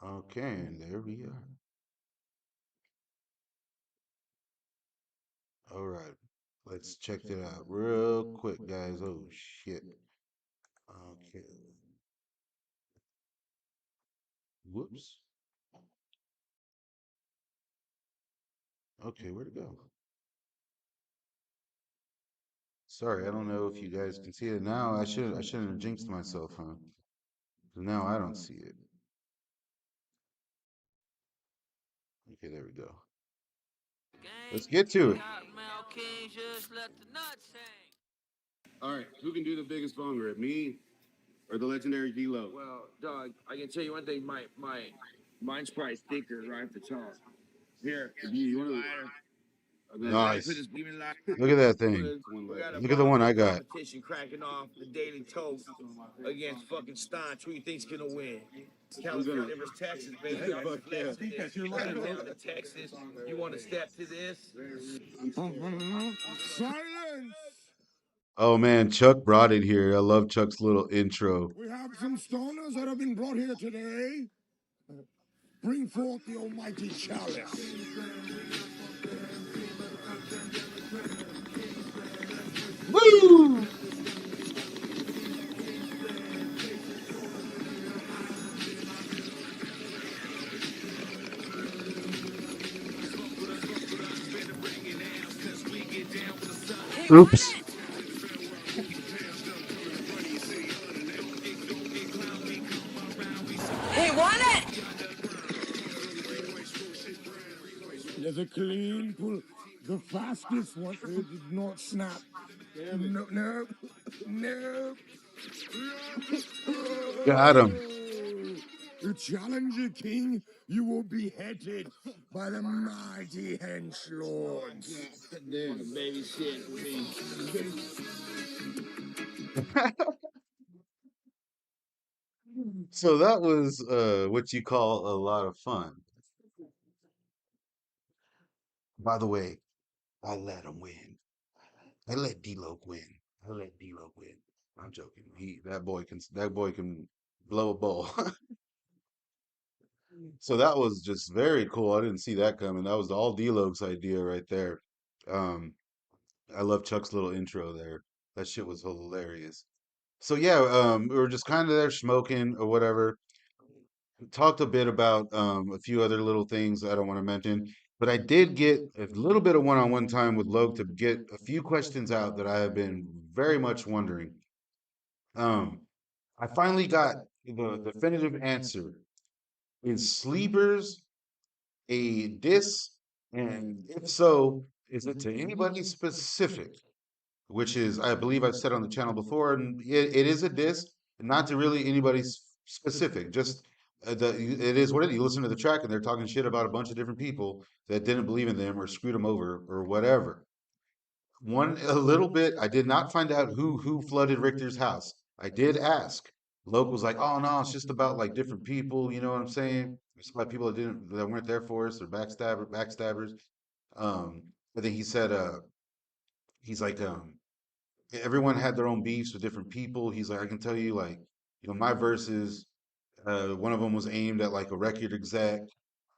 Okay, and there we are. All right. Let's check it out real quick, guys. Oh, shit. Okay. Whoops. Okay, where'd it go? Sorry, I don't know if you guys can see it now. I shouldn't have jinxed myself, huh? 'Cause now I don't see it. Okay, there we go. Let's get to it. All right, who can do the biggest bong rip? Me or the legendary D-Lo? Well, dog, I can tell you one thing. Mine's probably thicker right at the top. Here, You want to? lighter. Nice. Look at that thing. We got a Look at the one boxing I got. competition cracking off. The Daily Toast against fucking Staunch. Who you think's gonna win? California versus Texas, baby. I'm flexing this. Right down to Texas. You want to step to this? Silence! Oh man, Chuck brought it here. I love Chuck's little intro. We have some stoners that have been brought here today. Bring forth the almighty chalice. Woo! He want Oops. it. He want it. There's a clean pull. The fastest one did not snap. No, no, no. Got him. The challenger king, you will be headed by the mighty hench lords. Baby shit for me. So that was what you call a lot of fun. By the way, I let him win. I let D-Lo win. I let D-Lo win. I'm joking. That boy can blow a bowl. So that was just very cool. I didn't see that coming. That was all D-Lo's idea right there. Um, I love Chuck's little intro there. That shit was hilarious. So yeah, we were just kind of there smoking or whatever. Talked a bit about a few other little things I don't want to mention, but I did get a little bit of one-on-one time with Logue to get a few questions out that I have been very much wondering. Um, I finally got the definitive answer. Is Sleepers a diss? And if so, is it to anybody specific? Which is, I believe I've said on the channel before, and it is a diss, not to really anybody specific. Just it is what it is. You listen to the track, and they're talking shit about a bunch of different people that didn't believe in them or screwed them over or whatever. One a little bit. I did not find out who flooded Richter's house. I did ask. Loke was like, "Oh no, it's just about like different people." You know what I'm saying? It's about people that weren't there for us or backstabbers. But then he said, he's like, everyone had their own beefs with different people. He's like, I can tell you, like, my verses, one of them was aimed at like a record exec,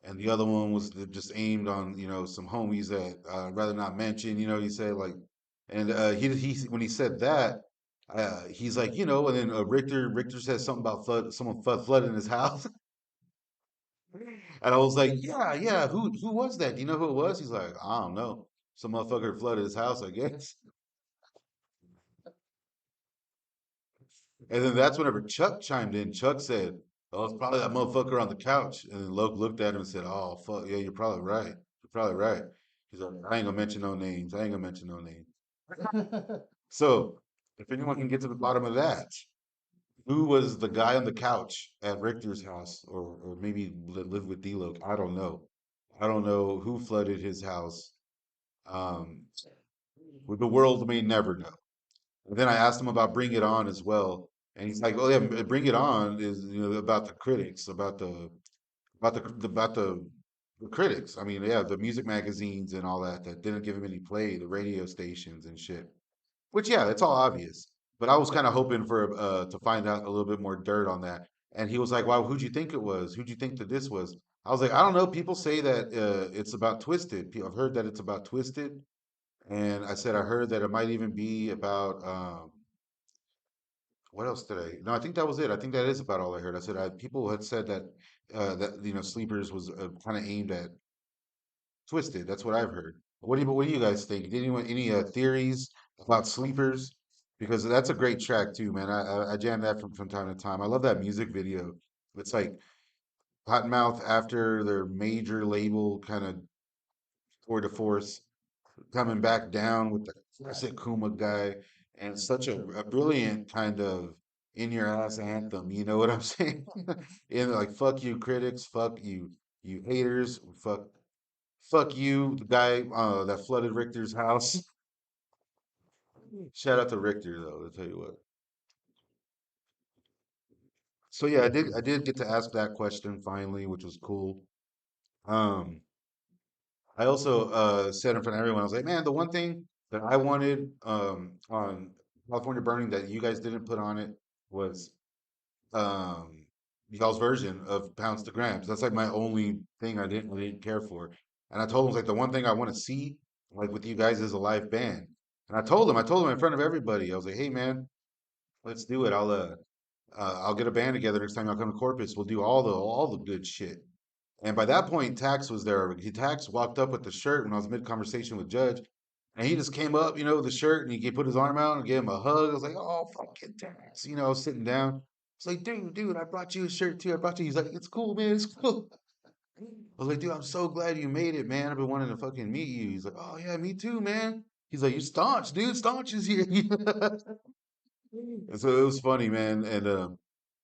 and the other one was just aimed on, some homies that I'd rather not mention. He said like, and he when he said that, he's like, and then Richter said something about someone flooding his house, and I was like, yeah, yeah, who was that? Do you know who it was? He's like, I don't know, some motherfucker flooded his house, I guess. And then that's whenever Chuck chimed in. Chuck said, "Oh, it's probably that motherfucker on the couch." And then Loke looked at him and said, "Oh, fuck, yeah, you're probably right. You're probably right." He's like, "I ain't gonna mention no names. I ain't gonna mention no names." So, if anyone can get to the bottom of that, who was the guy on the couch at Richter's house, or maybe lived with D-Loke? I don't know. I don't know who flooded his house. Um, the world may never know. And then I asked him about Bring It On as well, and he's like, "Oh yeah, Bring It On is about the critics, about the critics. I mean, yeah, the music magazines and all that didn't give him any play, the radio stations and shit. Which yeah, it's all obvious. But I was kind of hoping for to find out a little bit more dirt on that. And he was like, "Wow, who'd you think it was? Who'd you think that this was?" I was like, "I don't know. People say that it's about Twisted. I've heard that it's about Twisted." And I said I heard that it might even be about what else did I? No, I think that was it. I think that is about all I heard. I said people had said that Sleepers was kind of aimed at Twisted. That's what I've heard. What do you guys think? Did anyone any theories about Sleepers? Because that's a great track too, man. I jam that from time to time. I love that music video. It's like Cottonmouth after their major label kind of tour de force, coming back down with the classic Kuma guy, and such a brilliant kind of in your ass anthem. You know what I'm saying? And like, fuck you, critics. Fuck you, you haters. Fuck. Fuck you, the guy that flooded Richter's house. Shout out to Richter though, to tell you what. So yeah, I did get to ask that question finally, which was cool. Um, I also said in front of everyone, I was like, man, the one thing that I wanted on California Burning that you guys didn't put on it was um y'all's version of pounds to grams. That's like my only thing I didn't care for. And I told him like the one thing I want to see like with you guys is a live band. And I told him in front of everybody. I was like, hey man, let's do it. I'll get a band together next time y'all come to Corpus. We'll do all the good shit. And by that point, Tax was there. Tax walked up with the shirt when I was mid conversation with Judge, and he just came up, with the shirt, and he put his arm out and gave him a hug. I was like, "Oh, fucking Tax!" I was sitting down. It's like, dude, I brought you a shirt too. I brought you. He's like, "It's cool, man. It's cool." I was like, "Dude, I'm so glad you made it, man. I've been wanting to fucking meet you." He's like, "Oh yeah, me too, man." He's like, "You staunch, dude. Staunch is here." And so it was funny, man. And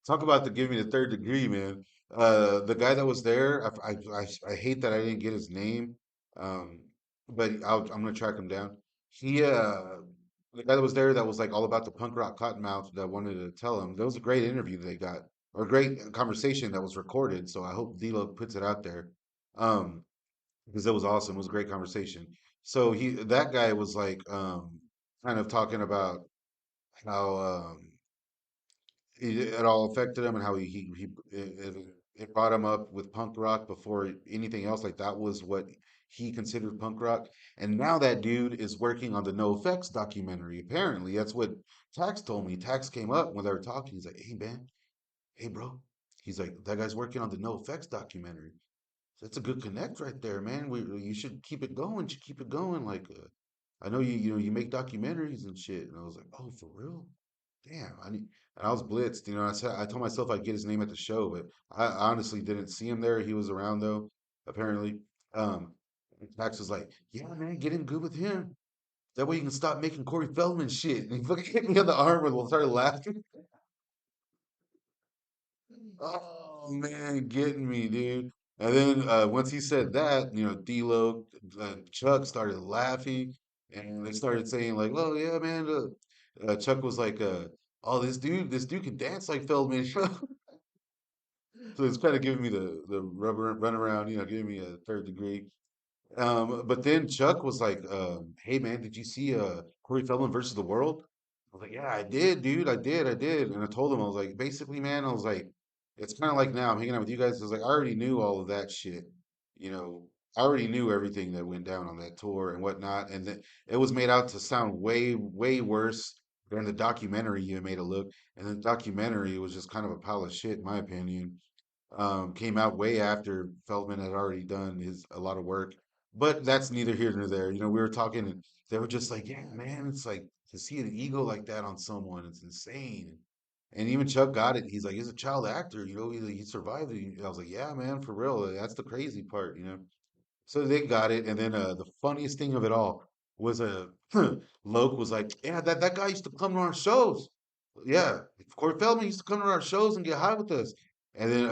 talk about the give me the third degree, man. The guy that was there, I hate that I didn't get his name, um, but I'm gonna track him down. He, the guy that was there that was like all about the punk rock Cottonmouth that wanted to tell him. That was a great interview they got, or a great conversation that was recorded. So I hope D-Lo puts it out there, because it was awesome. It was a great conversation. So that guy was like, kind of talking about how it all affected him and how it brought him up with punk rock before anything else. Like that was what he considered punk rock. And now that dude is working on the No Effects documentary. Apparently, that's what Tax told me. Tax came up when they were talking. He's like, "Hey man, hey bro." He's like, "That guy's working on the No Effects documentary. That's a good connect right there, man. You should keep it going. You should keep it going. Like, I know you make documentaries and shit." And I was like, "Oh, for real? Damn, I need." And I was blitzed. I told myself I'd get his name at the show, but I honestly didn't see him there. He was around though, apparently. Um, and Max was like, "Yeah, man, get in good with him. That way you can stop making Corey Feldman shit." And he fucking hit me on the arm and started laughing. Oh man, getting me, dude. And then once he said that, D-Lo, Chuck started laughing, and they started saying like, "Oh yeah, man." Chuck was like, "Oh, this dude can dance like Feldman." So it's kind of giving me the rubber run around, giving me a third degree. But then Chuck was like, "Hey man, did you see Corey Feldman versus the World?" I was like, "Yeah, I did, dude. I did." And I told him, I was like, basically, man, I was like, it's kind of like now I'm hanging out with you guys. I was like, I already knew all of that shit. You know, I already knew everything that went down on that tour and whatnot, and that it was made out to sound way, way worse than the documentary you made it look. And the documentary was just kind of a pile of shit, in my opinion. Came out way after Feldman had already done his a lot of work. But that's neither here nor there. We were talking and they were just like, "Yeah, man, it's like to see an ego like that on someone, it's insane." And even Chuck got it. He's like, "He's a child actor, he survived it." I was like, "Yeah, man, for real. That's the crazy part." So they got it, and then the funniest thing of it all was Loke was like, "Yeah, that guy used to come to our shows. Yeah, Corey Feldman used to come to our shows and get high with us." And then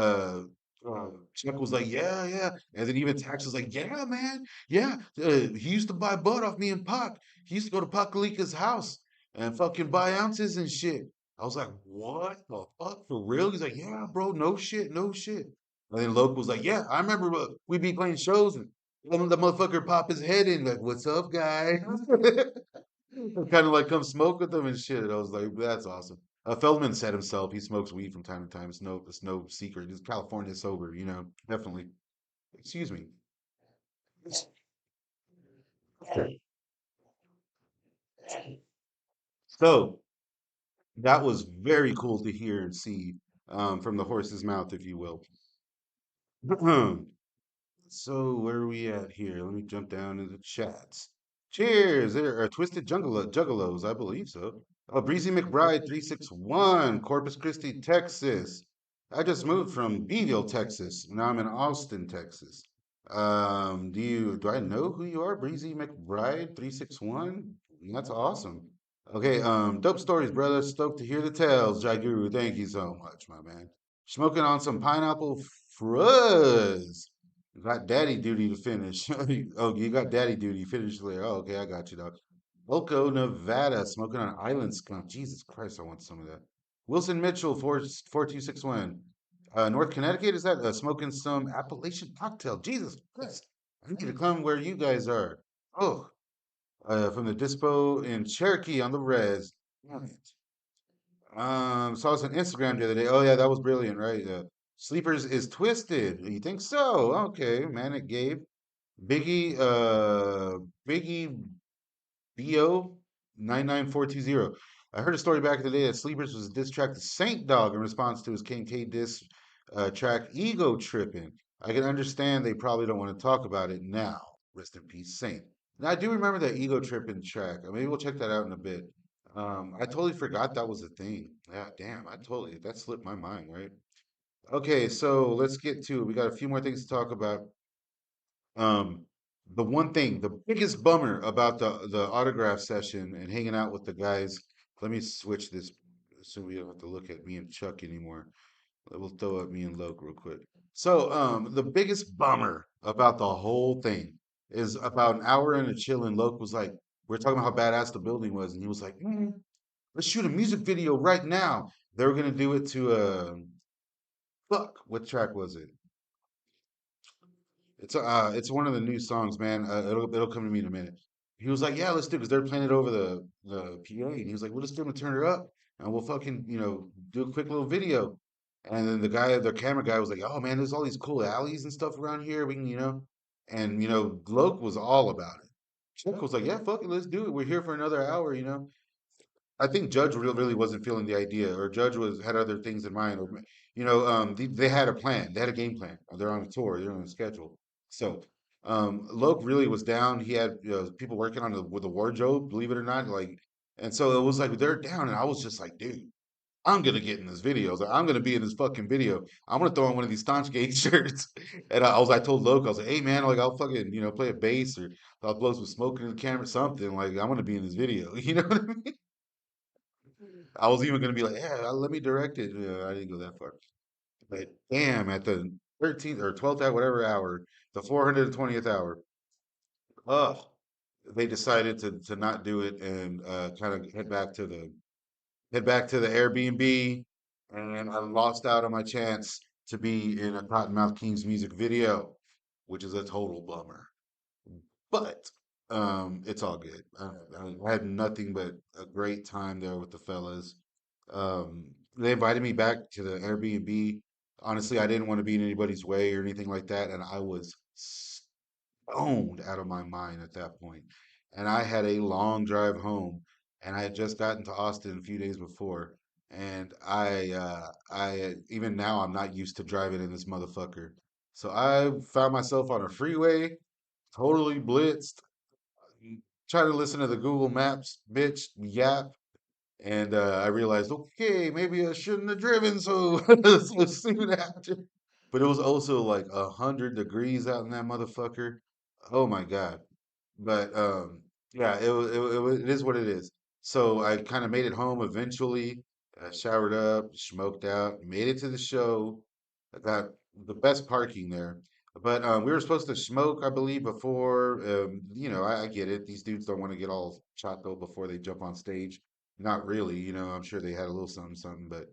Chuck was like, "Yeah, yeah." And then even Tax was like, "Yeah, man, yeah. He used to buy bud off me and Pac. He used to go to Pac house and fucking buy ounces and shit." I was like, "What the fuck, for real?" He's like, "Yeah, bro, no shit, no shit." And then Loke was like, "Yeah, I remember we'd be playing shows and the motherfucker pop his head in like, 'What's up, guy?'" Kind of like come smoke with them and shit. And I was like, "That's awesome." Feldman said himself he smokes weed from time to time. It's no secret. He's California sober. Definitely. Excuse me. So that was very cool to hear and see, from the horse's mouth, if you will. So where are we at here? Let me jump down into the chats. Cheers! There are Twisted Juggalos, I believe so. Breezy McBride 361, Corpus Christi, Texas. I just moved from Beeville, Texas. Now I'm in Austin, Texas. Do I know who you are? Breezy McBride 361? That's awesome. Okay, dope stories, brother. Stoked to hear the tales, Jai Guru. Thank you so much, my man. Smoking on some pineapple fuzz. Got daddy duty to finish. Oh, you got daddy duty. Finish later. Oh, okay, I got you, dog. Elko, Nevada, smoking on island skunk. Jesus Christ, I want some of that. Wilson Mitchell, 4261. North Connecticut, is that smoking some Appalachian cocktail? Jesus Christ, I need to come where you guys are. Oh, from the Dispo in Cherokee on the res. Damn it. Saw this on Instagram the other day. Oh yeah, that was brilliant, right? Sleepers is twisted. You think so? Okay, man. It gave Biggie Bo 99420. I heard a story back in the day that Sleepers was a diss track to Saint Dog in response to his KMK diss track Ego Tripping. I can understand they probably don't want to talk about it now. Rest in peace, Saint. Now I do remember that Ego Tripping track. Maybe we'll check that out in a bit. I totally forgot that was a thing. Yeah, damn, that slipped my mind, right? Okay, so let's get to it. We got a few more things to talk about. Um, the one thing, the biggest bummer about the autograph session and hanging out with the guys. Let me switch this so we don't have to look at me and Chuck anymore. We'll throw up me and Loke real quick. So, the biggest bummer about the whole thing is about an hour into chilling. Loke was like, "We're talking about how badass the building was," and he was like, "Let's shoot a music video right now." They were gonna do it to fuck. What track was it? It's one of the new songs, man. It'll come to me in a minute. He was like, "Yeah, let's do," because they're playing it over the PA, and he was like, "We'll just do it, turn her up, and we'll fucking do a quick little video." And then the camera guy was like, "Oh man, there's all these cool alleys and stuff around here. We can." And Gloke was all about it. Chuck was like, "Yeah, fuck it, let's do it. We're here for another hour." I think Judge really wasn't feeling the idea, or Judge was had other things in mind, or they had a plan, they had a game plan. They're on a tour, they're on a schedule. So, Loke really was down. He had people working on with the wardrobe, believe it or not, like, and so it was like they're down, and I was just like, dude, I'm gonna get in this video. I was like, I'm gonna be in this fucking video. I'm gonna throw on one of these Staunch Gate shirts. And I told Loke, I was like, hey man, like I'll fucking play a bass or I'll blow some smoke in the camera, something. Like I'm gonna be in this video. You know what I mean? I was even gonna be like, yeah, let me direct it. I didn't go that far. But damn, at the 13th or 12th hour, whatever hour, the 420th hour, ugh, they decided to not do it and kind of head back to the Airbnb, and I lost out on my chance to be in a Cottonmouth Kings music video, which is a total bummer. But it's all good. I had nothing but a great time there with the fellas. They invited me back to the Airbnb. Honestly, I didn't want to be in anybody's way or anything like that, and I was stoned out of my mind at that point. And I had a long drive home, and I had just gotten to Austin a few days before, and even now I'm not used to driving in this motherfucker. So I found myself on a freeway, totally blitzed, trying to listen to the Google Maps bitch yap, and I realized, okay, maybe I shouldn't have driven so soon after. But it was also like 100 degrees out in that motherfucker. Oh my God. But yeah, it is what it is. So I kind of made it home eventually. Showered up, smoked out, made it to the show. I got the best parking there. But we were supposed to smoke, I believe, before. I get it. These dudes don't want to get all chato before they jump on stage. Not really, I'm sure they had a little something, something. But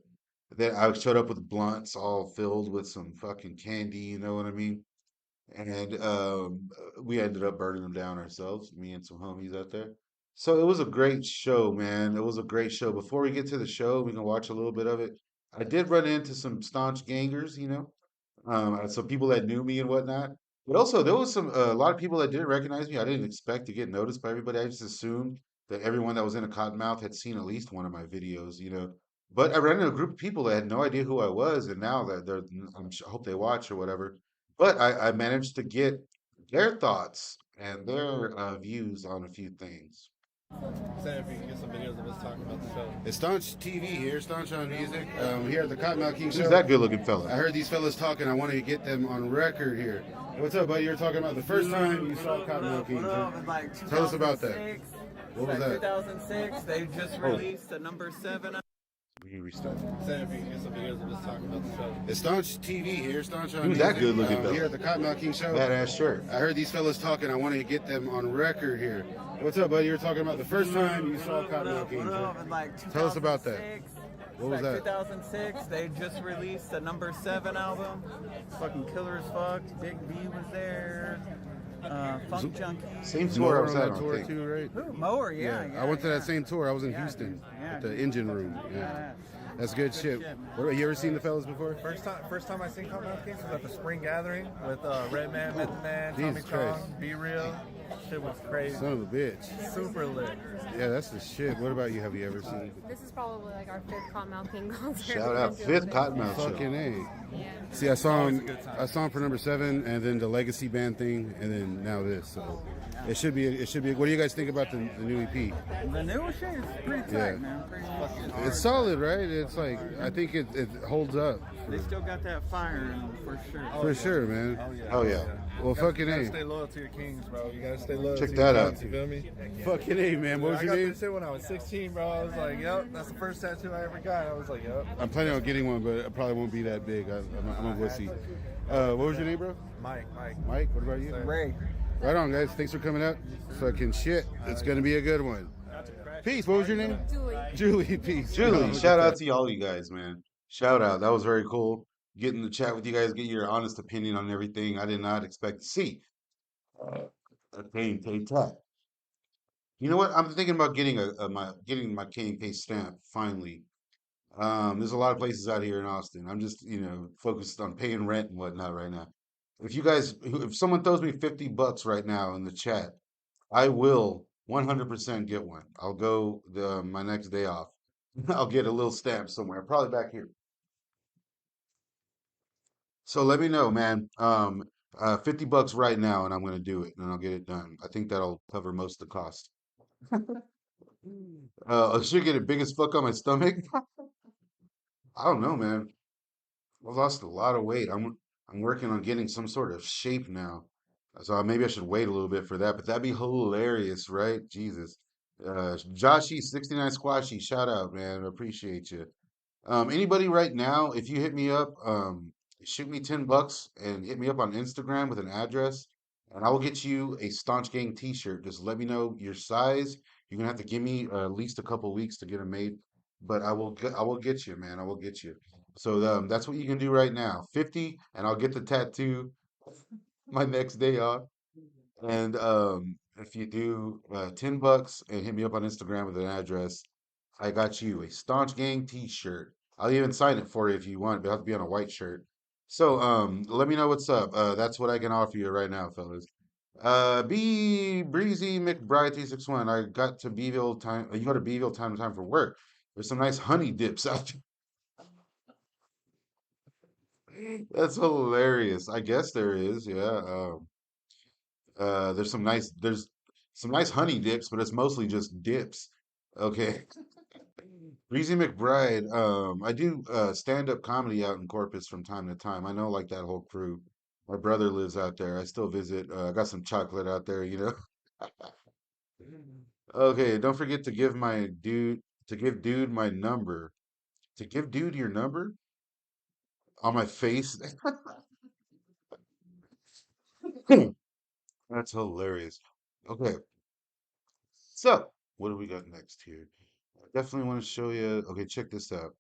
then I showed up with blunts all filled with some fucking candy, you know what I mean? And we ended up burning them down ourselves, me and some homies out there. So it was a great show, man. It was a great show. Before we get to the show, we can watch a little bit of it. I did run into some staunch gangers, some people that knew me and whatnot. But also, there was a lot of people that didn't recognize me. I didn't expect to get noticed by everybody. I just assumed that everyone that was in a Cottonmouth had seen at least one of my videos. But I ran into a group of people that had no idea who I was, and now that I hope they watch or whatever. But I managed to get their thoughts and their views on a few things. Say if you can get some videos of us talking about the show. It's Staunch TV here, Staunch on Music. Here at the Cottonmouth King Who's Show. that good-looking fella? I heard these fellas talking. I wanted to get them on record here. What's up, buddy? You're talking about the first time you saw Cottonmouth King. Like Tell us about that. What was that? 2006, they just released the number 7. Let me restart. Send if you can get some videos of us talking about the show. It's Staunch TV here, Staunch on Who's that Music. good-looking fella? Here at the Cottonmouth King Show. Badass shirt. I heard these fellas talking. I want to get them on record here. What's up, buddy? You were talking about the first time you saw Cottonmouth King. Tell us about that. What was that? 2006, they just released the number 7 album. Fucking killer as fuck. Big B was there. Funk Junkie. Same tour I was at on on tour tape. too, right? Who? Mower, yeah. I went to yeah. that same tour. I was in Yeah, Houston dude. Yeah, at the dude. engine room. Yeah, that's good shit. What, you ever seen the fellas before? First time I seen Cottonmouth Kings was at the Spring Gathering with Redman, Method Man, Tommy Jesus Christ. Chong, Be Real. Shit was crazy. Son of a bitch. Super lit. Yeah, that's the shit. What about you? Have you ever seen? This is probably like our 5th Cottonmouth King concert. Shout out Fifth Cottonmouth Show. Fucking A. Yeah. See, I saw always him. a good time. I saw him for number 7, and then the Legacy Band thing, and then now this. So it should be. It should be. What do you guys think about the new EP? The new shit is pretty tight, Yeah. man. Pretty fucking hard. It's solid, right? It's like I think it holds up. They still got that fire in them, for sure. For sure, man. Oh yeah. Well, fucking You gotta A. stay loyal to your Kings, bro. You gotta stay loyal Check to that your out. Kings, you feel me? Fucking A, man. What was I your got name? this shit when I was 16, bro. I was like, yep, that's the first tattoo I ever got. I was like, yep. I'm planning on getting one, but it probably won't be that big. I'm a wussy. What was your name, bro? Mike. Mike. What about you? Ray. Right on, guys. Thanks for coming out. Fucking shit. It's gonna be a good one. Peace. What was your name? Julie. Julie. Peace. Julie, shout out to all you guys, man. Shout out. That was very cool. Getting to chat with you guys, get your honest opinion on everything. I did not expect to see. A KMK tag. You know what? I'm thinking about getting getting my KMK stamp finally. There's a lot of places out here in Austin. I'm just, focused on paying rent and whatnot right now. If someone throws me $50 right now in the chat, I will 100% get one. I'll go my next day off. I'll get a little stamp somewhere, probably back here. So let me know, man. $50 right now, and I'm gonna do it, and I'll get it done. I think that'll cover most of the cost. I should get a big as fuck on my stomach. I don't know, man. I've lost a lot of weight. I'm working on getting some sort of shape now. So maybe I should wait a little bit for that, but that'd be hilarious, right? Jesus. Joshy 69 Squashy, shout out, man. Appreciate you. Anybody right now, if you hit me up, shoot me $10 and hit me up on Instagram with an address, and I will get you a Staunch Gang t-shirt. Just let me know your size. You're gonna have to give me at least a couple weeks to get them made, but I will get you, man. I will get you. So that's what you can do right now. 50, and I'll get the tattoo my next day off. And if you do $10 and hit me up on Instagram with an address, I got you a Staunch Gang t-shirt. I'll even sign it for you if you want, but it'll have to be on a white shirt. So let me know what's up. That's what I can offer you right now, fellas. B Breezy McBride 361. I got to Beeville time. You go to Beeville time to time for work. There's some nice honey dips out there. That's hilarious. I guess there is, yeah. There's some nice honey dips, but it's mostly just dips. Okay. Breezy McBride, I do stand-up comedy out in Corpus from time to time. I know like that whole crew. My brother lives out there. I still visit. I got some chocolate out there. Okay, don't forget to give dude my number. To give dude your number on my face. That's hilarious. Okay, so what do we got next here? I definitely want to show you. Okay, check this out.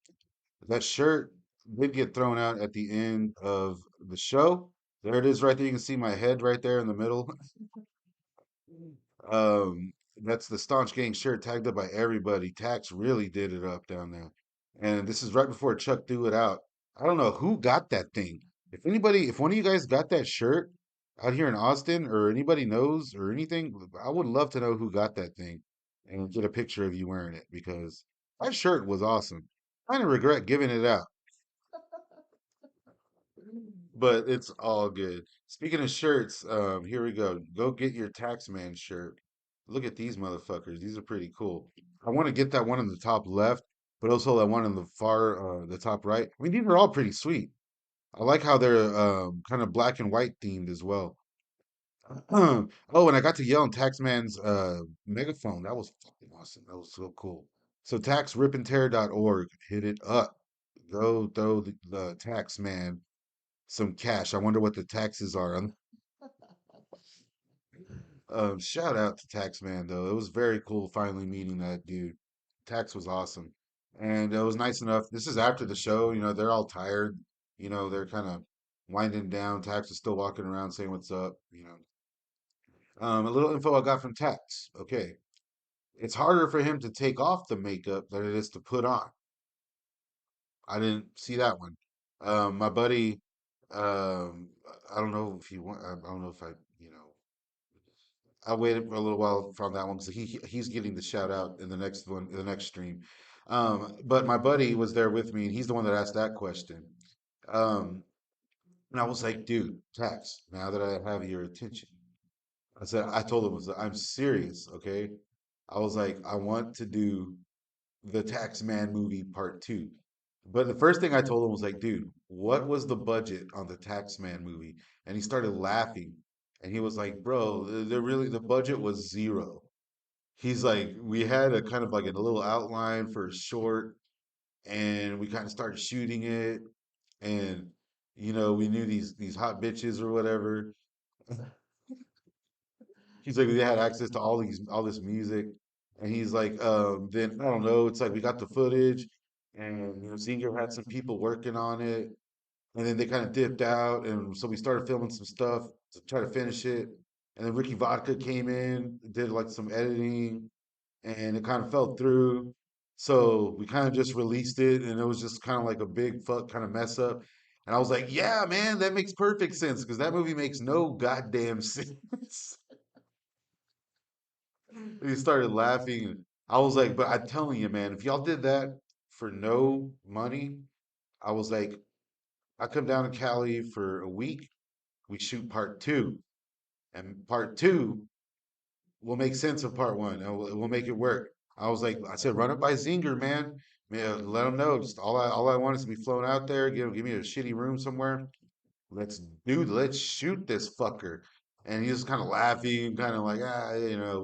That shirt did get thrown out at the end of the show. There it is right there. You can see my head right there in the middle. That's the Staunch Gang shirt tagged up by everybody. Tax really did it up down there. And this is right before Chuck threw it out. I don't know who got that thing. If one of you guys got that shirt out here in Austin or anybody knows or anything, I would love to know who got that thing and get a picture of you wearing it because that shirt was awesome. I kind of regret giving it out, but it's all good. Speaking of shirts, here we go. Go get your Taxman shirt. Look at these motherfuckers. These are pretty cool. I want to get that one in the top left, but also that one in the top right. I mean, these are all pretty sweet. I like how they're kind of black and white themed as well. Oh, and I got to yell on Taxman's megaphone. That was fucking awesome. That was so cool. So taxripandtear.org, hit it up. Go throw the tax man some cash. I wonder what the taxes are on. Shout out to Taxman though. It was very cool finally meeting that dude. Tax was awesome. And it was nice enough. This is after the show, they're all tired. They're kind of winding down. Tax is still. Around saying what's up. A little info I got from Tax. Okay. It's harder for him to take off the makeup than it is to put on. I didn't see that one. My buddy, I don't know if you want, I don't know if I waited for a little while from that one because he's getting the shout out in the next one, in the next stream. But my buddy was there with me, and he's the one that asked that question. Um, and I was like, dude, Tax, now that I have your attention, I told him, I'm serious, okay? I was like, I want to do the Tax Man movie part two. But the first thing I told him was like, dude, what was the budget on the Tax Man movie? And he started laughing. And he was like, bro, the budget was zero. He's like, we had a kind of like a little outline for a short, and we kind of started shooting it, and we knew these hot bitches or whatever. He's like, we had access to all this music, and he's like, then I don't know. It's like we got the footage, and Zinger had some people working on it, and then they kind of dipped out, and so we started filming some stuff to try to finish it, and then Ricky Vodka came in, did like some editing, and it kind of fell through. So we kind of just released it, and it was just kind of like a big fuck kind of mess up. And I was like, yeah, man, that makes perfect sense because that movie makes no goddamn sense. He started laughing. I was like, but I'm telling you, man, if y'all did that for no money, I was like, I come down to Cali for a week. We shoot part two, and part two will make sense of part one. And we'll make it work. I said, run it by Zinger, man. Man, let him know. Just all I want is to be flown out there. Give me a shitty room somewhere. Let's shoot this fucker. And he's just kind of laughing, kind of like,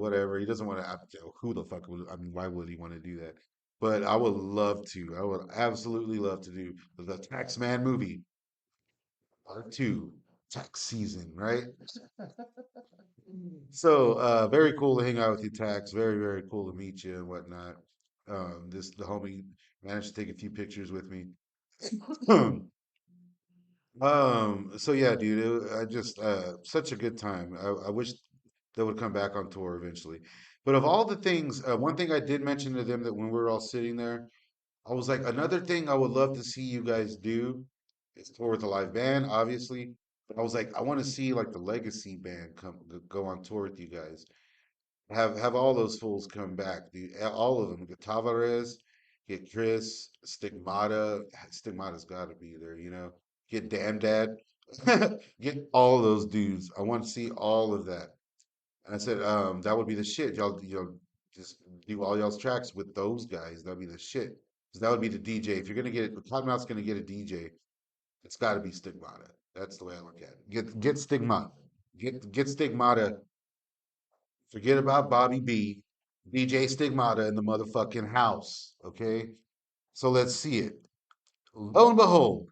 whatever. He doesn't want to, who the fuck would, I mean, why would he want to do that? But I would love to. I would absolutely love to do the Taxman movie, part two, tax season, right? So, very cool to hang out with you, Tax. Very, very cool to meet you and whatnot. The homie managed to take a few pictures with me. So yeah, dude, I just such a good time. I wish they would come back on tour eventually. But of all the things, one thing I did mention to them that when we were all sitting there, I was like, another thing I would love to see you guys do is tour with a live band, obviously. But I was like, I want to see like the legacy band go on tour with you guys. Have all those fools come back, dude. All of them. Get Tavares, get Chris, Stigmata. Stigmata's got to be there. Get Damn Dad, get all those dudes. I want to see all of that. And I said, that would be the shit. Y'all just do all y'all's tracks with those guys. That'd be the shit. 'Cause that would be the DJ. If you're gonna get it, if Cottonmouth's gonna get a DJ, it's got to be Stigmata. That's the way I look at it. Get Stigmata. Get Stigmata. Forget about Bobby B. DJ Stigmata in the motherfucking house. Okay? So let's see it. Lo and behold,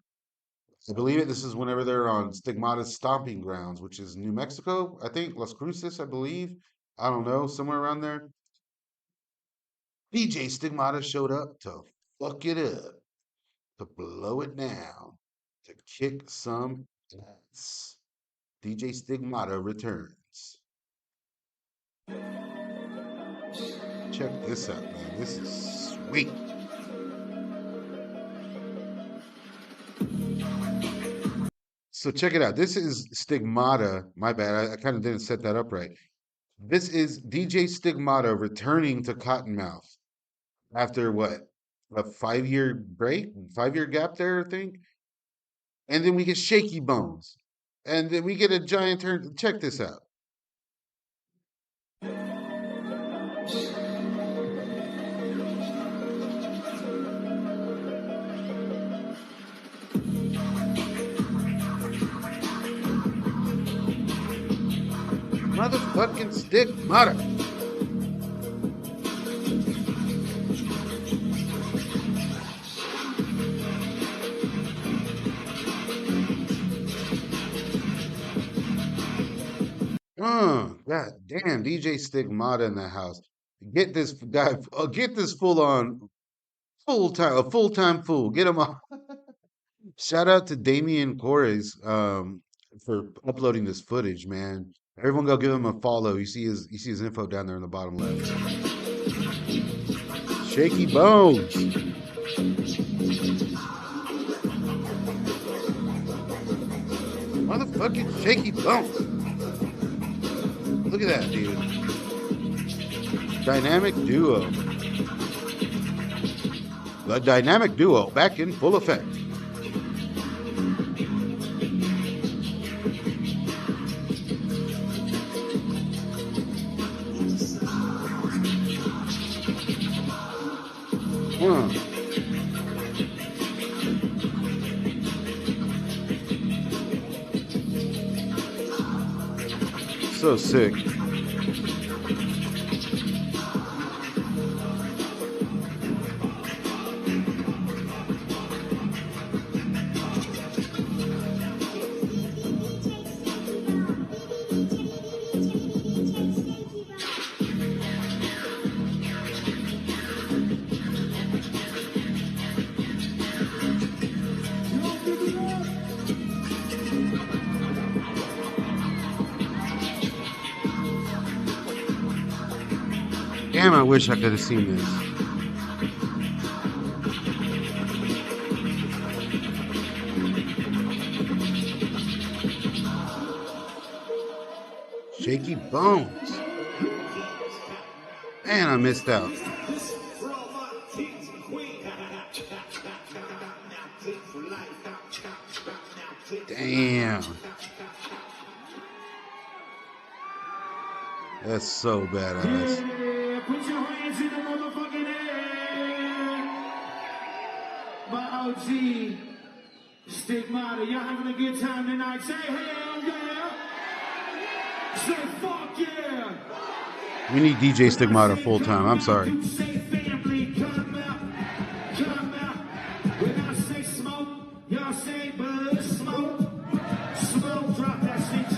I believe it. This is whenever they're on Stigmata's stomping grounds, which is New Mexico, I think. Las Cruces, I believe. I don't know, somewhere around there. DJ Stigmata showed up to fuck it up, to blow it down, to kick some ass. DJ Stigmata returns. Check this out, man. This is sweet. So check it out. This is Stigmata. My bad. I kind of didn't set that up right. This is DJ Stigmata returning to Cottonmouth after what? A 5 year break? 5 year gap there, I think. And then we get Shaky Bones. And then we get a giant turn. Check this out. Motherfucking Stigmata. God damn, DJ Stigmata in the house. Get this guy, get this full on, a full time fool. Get him on. Shout out to Damian Corres for uploading this footage, man. Everyone go give him a follow. You see his info down there in the bottom left. Shaky Bones. Motherfucking Shaky Bones. Look at that, dude. Dynamic duo. The dynamic duo back in full effect. So sick. Damn, I wish I could have seen this. Shaky Bones. Man, I missed out. Damn. That's so badass. Yeah, put your hands in the motherfucking air. My OG, Stigmata, y'all having a good time tonight? Say hell yeah. Say fuck yeah. We need DJ Stigmata full time. I'm sorry. Say family, come out, come out. When I say smoke, y'all say bud, smoke. Smoke, drop that shit, G.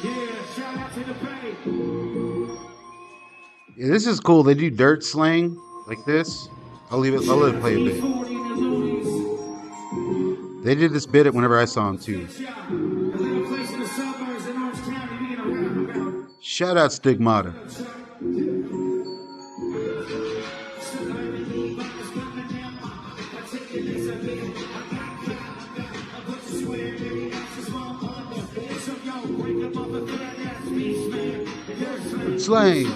Yeah, shout out to the Bay. Yeah, this is cool. They do dirt slang like this. I'll let it play a bit. They did this bit whenever I saw him too. Shout out Stigmata. Slang.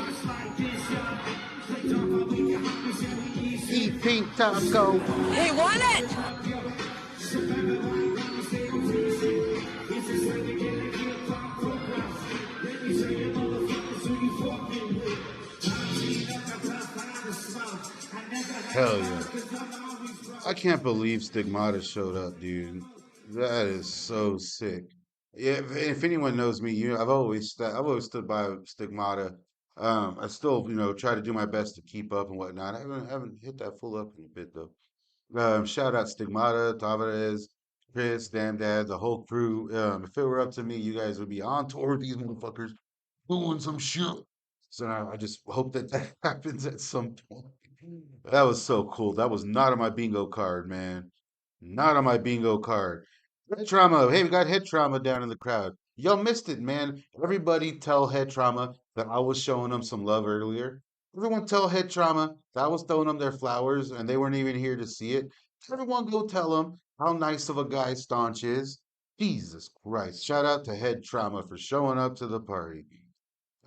Eat pink taco. He won it! Hell yeah. I can't believe Stigmata showed up, dude. That is so sick. Yeah, if anyone knows me, I've always stood by Stigmata. I still, try to do my best to keep up and whatnot. I haven't hit that full up in a bit though. Shout out Stigmata, Tavares, Chris, Damn Dad, the whole crew. If it were up to me, you guys would be on tour with these motherfuckers doing some shit. So I just hope that that happens at some point. That was so cool. That was not on my bingo card, man. Not on my bingo card. Head trauma. Hey, we got head trauma down in the crowd. Y'all missed it, man. Everybody tell head trauma that I was showing them some love earlier. Everyone tell head trauma that I was throwing them their flowers and they weren't even here to see it. Everyone go tell them how nice of a guy Staunch is. Jesus Christ. Shout out to head trauma for showing up to the party.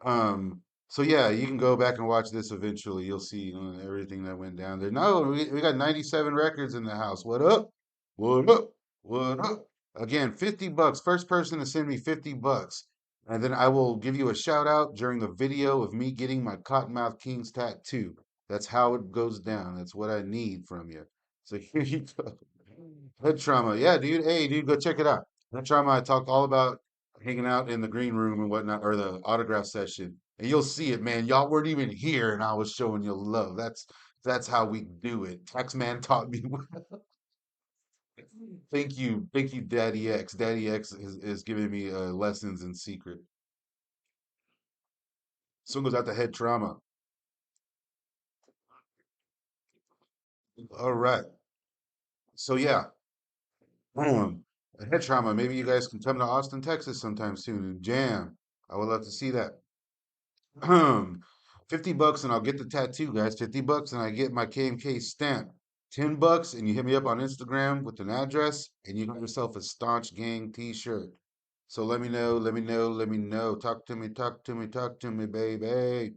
Um, so yeah, you can go back and watch this eventually. You'll see everything that went down there. No, we got 97 records in the house. What up? What up? What up? Again, $50. First person to send me $50. And then I will give you a shout out during the video of me getting my Cottonmouth Kings tattoo. That's how it goes down. That's what I need from you. So here you go. Head trauma. Yeah, dude. Hey, dude, go check it out. Head trauma. I talked all about hanging out in the green room and whatnot, or the autograph session. And you'll see it, man. Y'all weren't even here, and I was showing you love. That's how we do it. Taxman taught me. Thank you, Daddy X. Daddy X is giving me lessons in secret. Soon goes out to head trauma. All right. So yeah, um, head trauma. Maybe you guys can come to Austin, Texas sometime soon and jam. I would love to see that. 50 bucks and I'll get the tattoo, guys. 50 bucks and I get my KMK stamp. 10 bucks and you hit me up on Instagram with an address and you got yourself a Staunch Gang t-shirt. So let me know, let me know, let me know. Talk to me, talk to me, talk to me, baby.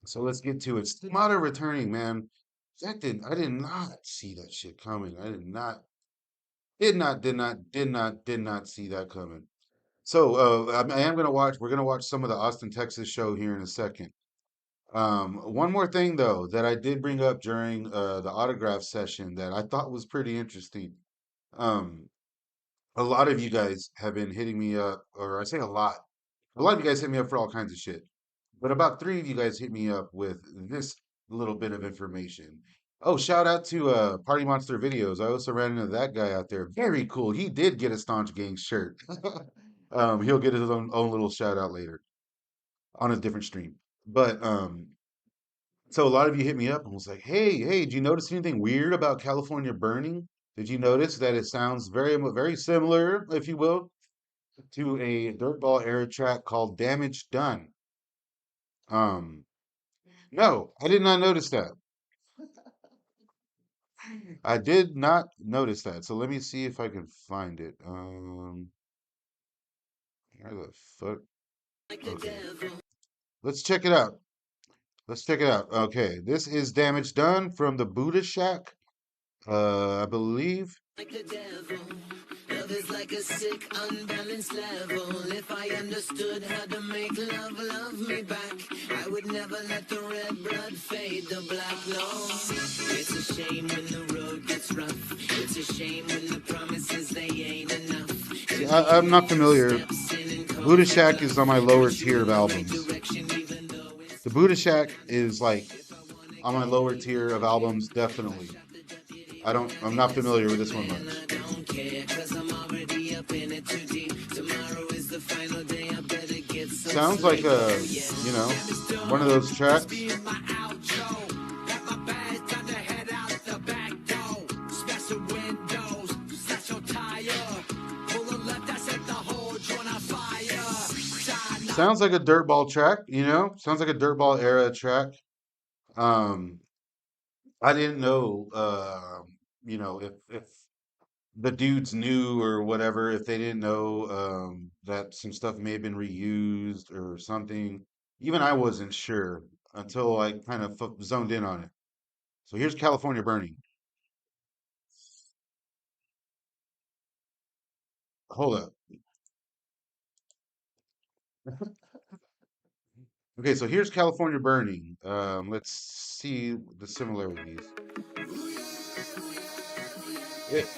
So let's get to it. Stigmata returning, man. I did not see that shit coming. I did not see that coming. So I am gonna watch. We're gonna watch some of the Austin, Texas show here in a second. One more thing though that I did bring up during the autograph session that I thought was pretty interesting. Um, a lot of you guys have been hitting me up, or I say a lot. A lot of you guys hit me up for all kinds of shit. But about three of you guys hit me up with this little bit of information. Oh, shout out to Party Monster Videos. I also ran into that guy out there. Very cool. He did get a Staunch Gang shirt. He'll get his own little shout out later on a different stream. But so a lot of you hit me up and was like, hey, did you notice anything weird about California burning? Did you notice that it sounds very similar, if you will, to a dirtball era track called Damage Done? Um, no, I did not notice that. I did not notice that. So let me see if I can find it. Where the fuck? Okay. Let's check it out. Let's check it out. Okay, this is Damage Done from the Buddha Shack. I believe. Love is like a sick, unbalanced level. If I understood how to make love me back, I would never let the red blood fade the black. No, it's a shame when the road gets rough. It's a shame when the promises they ain't enough. See, I'm not familiar. Buddha Shack is on my lower tier of albums. The Buddha Shack is like on my lower tier of albums, definitely. I'm not familiar with this one much. Sounds like one of those tracks. Sounds like a dirtball track, Sounds like a dirtball era track. Um, I didn't know, if the dudes knew or whatever, if they didn't know that some stuff may have been reused or something. Even I wasn't sure until I kind of zoned in on it. So here's California Burning. Hold up. Okay, so here's California Burning. Let's see the similarities.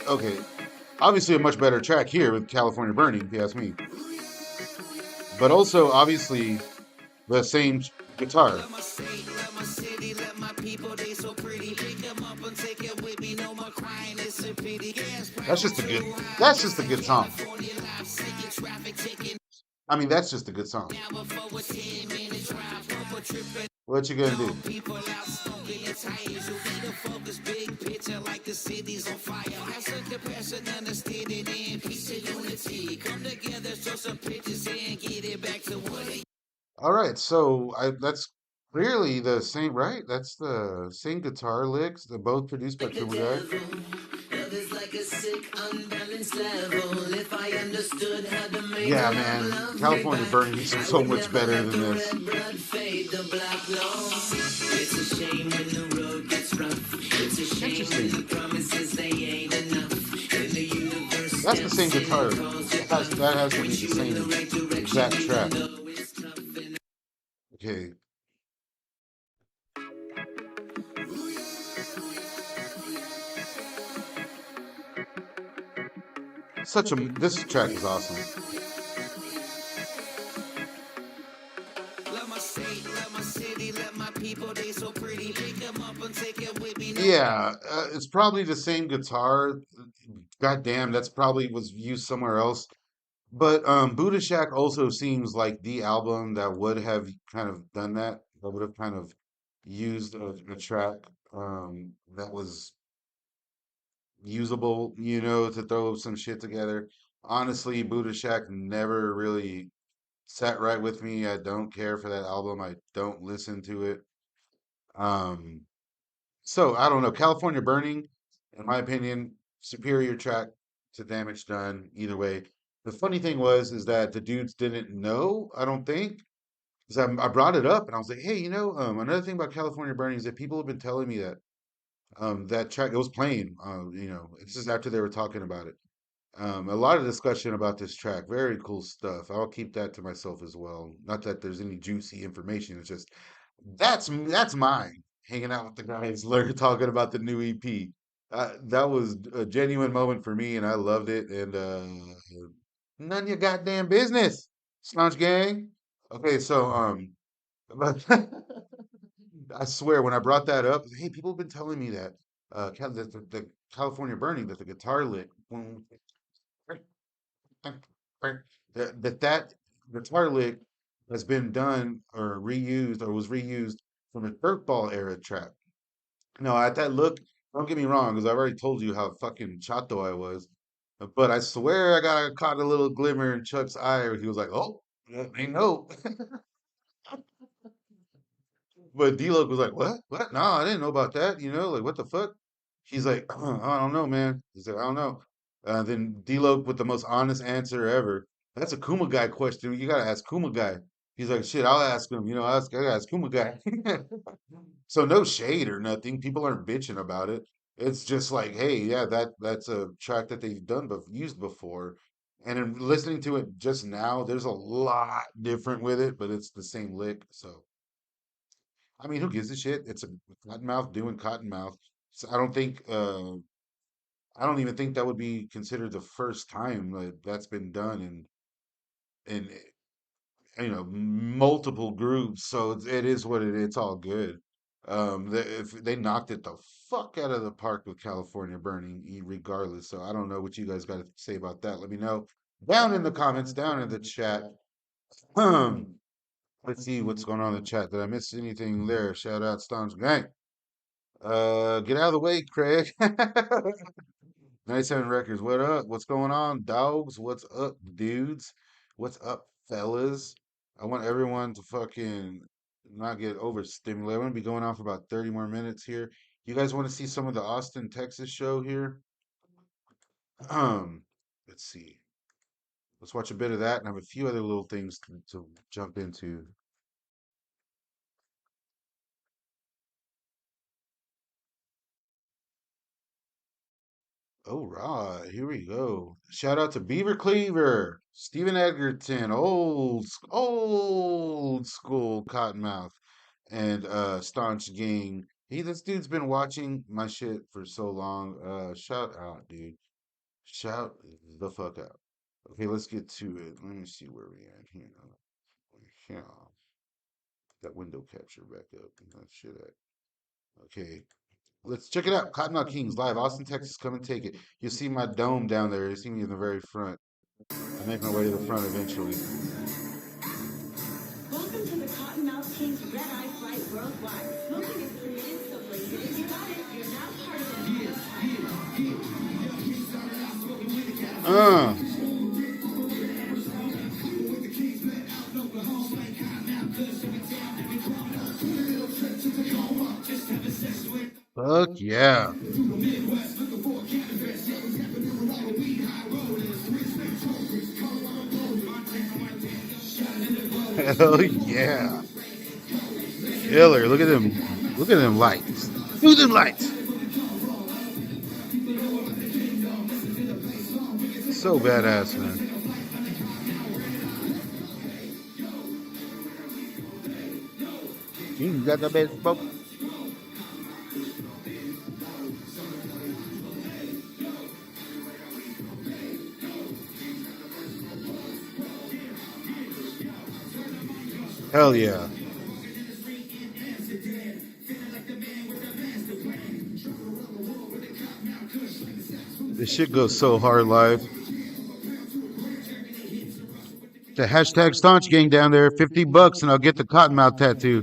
Okay, obviously a much better track here with California Burning, if you ask me. But also, obviously, the same guitar. That's just a good song. I mean, that's just a good song. What you gonna do? All right, so that's clearly the same, right? That's the same guitar licks. They're both produced by Cooper Guy. Yeah, man, California Burning is so much better than this. Interesting. That's the same guitar. That has to be the same exact track. Okay. This track is awesome. Yeah, it's probably the same guitar. God damn, that's probably was used somewhere else. But Buddha Shack also seems like the album that would have kind of done that. That would have kind of used a track that was usable, to throw some shit together. Honestly, Buddha Shack never really sat right with me. I don't care for that album. I don't listen to it. Um, so I don't know. California Burning, in my opinion, superior track to Damage Done. Either way. The funny thing was is that the dudes didn't know. I don't think because I brought it up and I was like, hey, another thing about California Burning is that people have been telling me that that track it was playing. This is after they were talking about it. A lot of discussion about this track. Very cool stuff. I'll keep that to myself as well. Not that there's any juicy information. It's just that's mine. Hanging out with the guys, learn talking about the new EP. That was a genuine moment for me, and I loved it. And none of your goddamn business, Staunch Gang. Okay, so but I swear when I brought that up, hey, people have been telling me that the California Burning that the guitar lick that guitar lick has been done or reused or was reused from a Dirtball era track. No, at that look, don't get me wrong, because I've already told you how fucking chato I was. But I swear I got caught a little glimmer in Chuck's eye where he was like, "Oh, they know." But D-Loc was like, "What? What? No, I didn't know about that. Like what the fuck?" He's like, "I don't know, man." He's like, "I don't know." Then D-Loc with the most honest answer ever. That's a Kuma guy question. You gotta ask Kuma guy. He's like, "Shit, I'll ask him. I gotta ask Kuma guy." So no shade or nothing. People aren't bitching about it. It's just like, hey, yeah, that's a track that they've done but used before. And in listening to it just now, there's a lot different with it, but it's the same lick. So I mean, who gives a shit? It's a Cottonmouth doing Cottonmouth. So I don't even think that would be considered the first time that that's been done in multiple groups. So it is what it is. It's all good. If they knocked it the fuck out of the park with California Burning, regardless. So I don't know what you guys got to say about that. Let me know down in the comments, down in the chat. Let's see what's going on in the chat. Did I miss anything there? Shout out Stones Gang. Get out of the way, Craig. 97 Records, what up? What's going on, dogs? What's up, dudes? What's up, fellas? I want everyone to fucking not get overstimulated. I'm gonna be going on for about 30 more minutes here. You guys want to see some of the Austin, Texas show here? Um, let's see. Let's watch a bit of that and I have a few other little things to jump into. All right, here we go. Shout out to Beaver Cleaver, Stephen Edgerton, old school Cottonmouth, and Staunch Gang. This dude's been watching my shit for so long. Shout out, dude. Shout the fuck out. Okay, let's get to it. Let me see where we at here. Yeah, that window capture back up. That shit at. Okay, let's check it out. Cottonmouth Kings live, Austin, Texas. Come and take it. You see my dome down there. You see me in the very front. I make my way to the front eventually. Welcome to the Cottonmouth Kings Red Eye Flight Worldwide. Smoking is permitted, so blaze it if you got it. You're now part of Fuck yeah. Hell yeah. Killer. Look at them. Look at them lights. Do them lights. So badass, man. You got the best smoke. Hell yeah. shit goes so hard live. The hashtag staunch gang down there, $50 and I'll get the cottonmouth tattoo.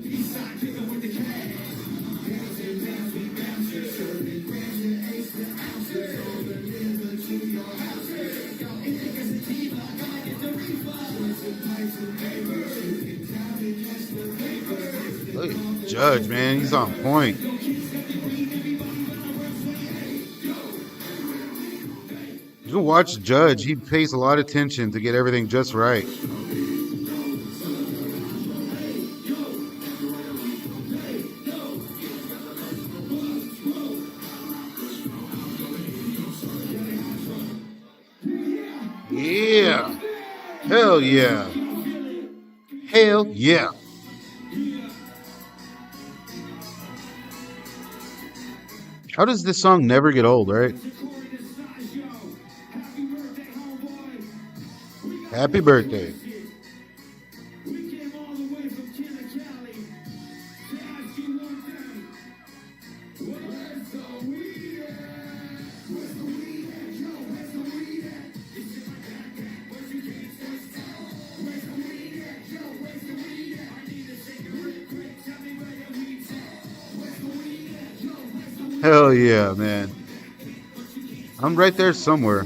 Look at Judge, man, he's on point. You can watch Judge, he pays a lot of attention to get everything just right. Yeah. Hell yeah. Hell yeah. How does this song never get old, right? Happy birthday. Hell yeah, man. I'm right there somewhere.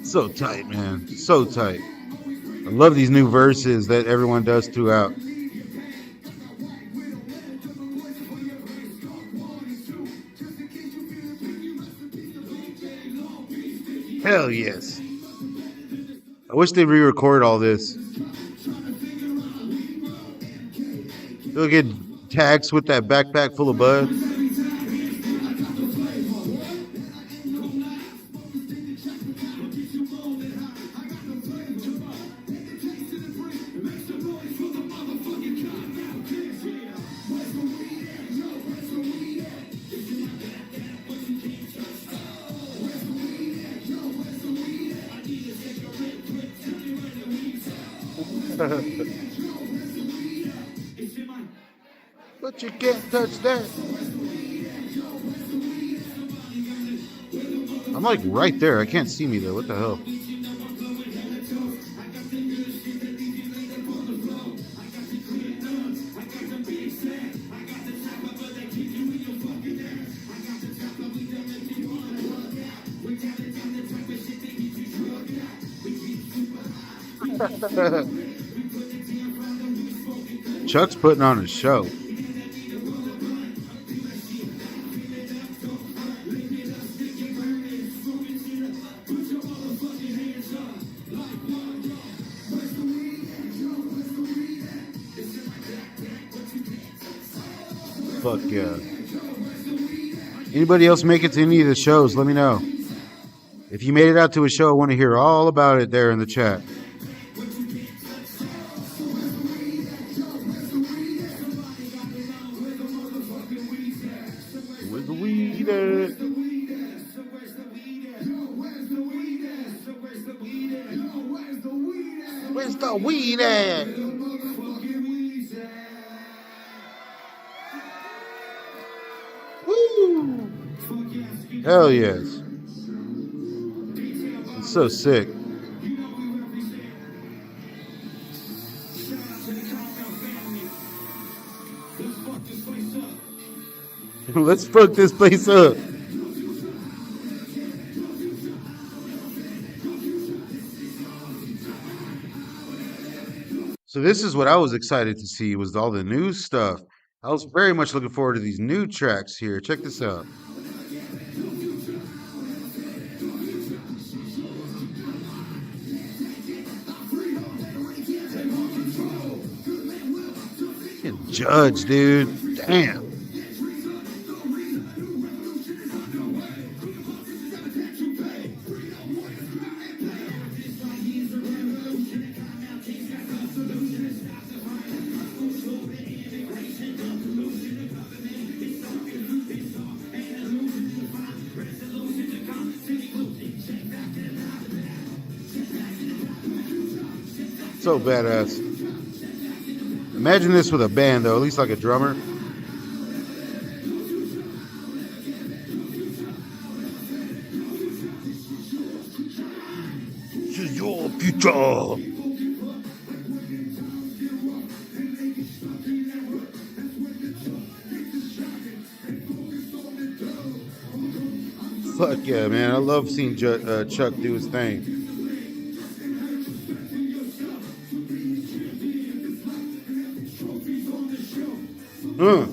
So tight, man. So tight. I love these new verses that everyone does throughout. Hell yes. I wish they re-record all this. They'll get tags with that backpack full of bud. But you can't touch that. I'm like right there. I can't see me though. What the hell? Chuck's putting on a show. Fuck yeah. Anybody else make it to any of the shows, let me know. If you made it out to a show, I want to hear all about it there in the chat. Where's the weed at? Where's the weed at? Woo! Hell yes. It's so sick. Let's fuck this place up. So this is what I was excited to see was all the new stuff. I was very much looking forward to these new tracks here. Check this out. Judge, dude. Damn. So badass. Imagine this with a band, though, at least like a drummer. This is your future. Fuck yeah, man. I love seeing Chuck do his thing. Uh.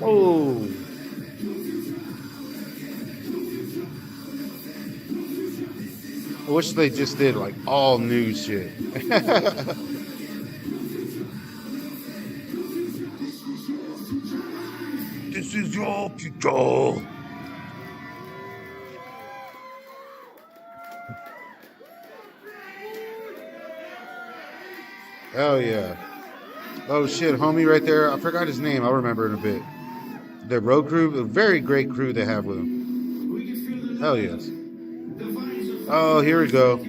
Oh. I wish they just did like all new shit. This is your future. Hell yeah. Oh shit, homie right there. I forgot his name. I'll remember in a bit. The road crew, a very great crew they have with them. Hell yes. Oh, here we go. We've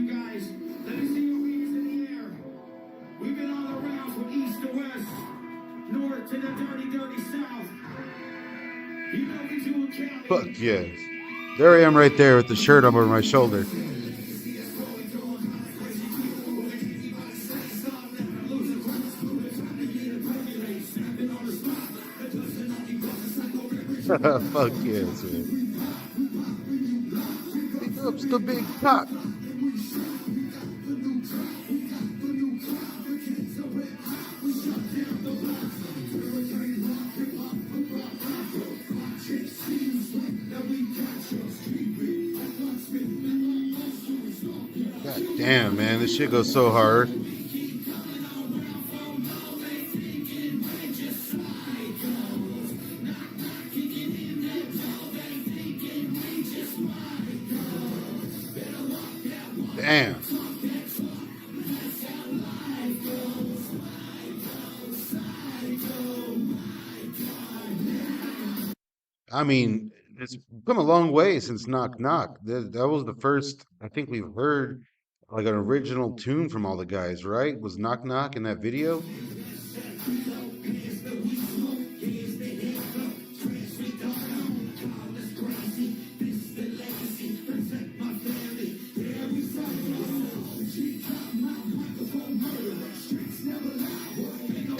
been all around from east to west, north to the dirty, dirty south. You know we do a county. Fuck yes. There I am right there with the shirt over my shoulder. Fuck yes, man. Pick up the big cock. God damn, man, this shit goes so hard. Damn. I mean, it's come a long way since Knock Knock. That was the first I think we've heard like an original tune from all the guys, right? Was Knock Knock in that video?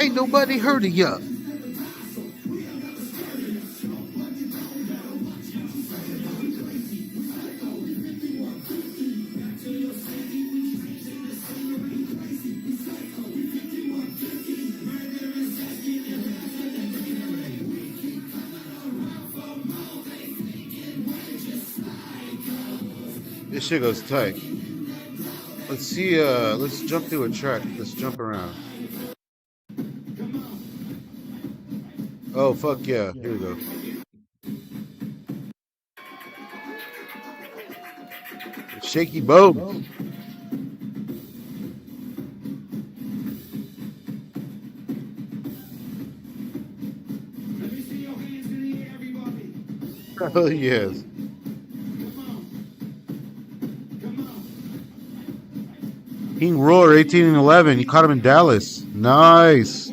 Ain't nobody heard of ya. This shit goes tight. Let's see, let's jump through a track. Let's jump around. Oh, fuck yeah. Here we go. Shaky boat. Oh, yes. King Roar, 1811. You caught him in Dallas. Nice.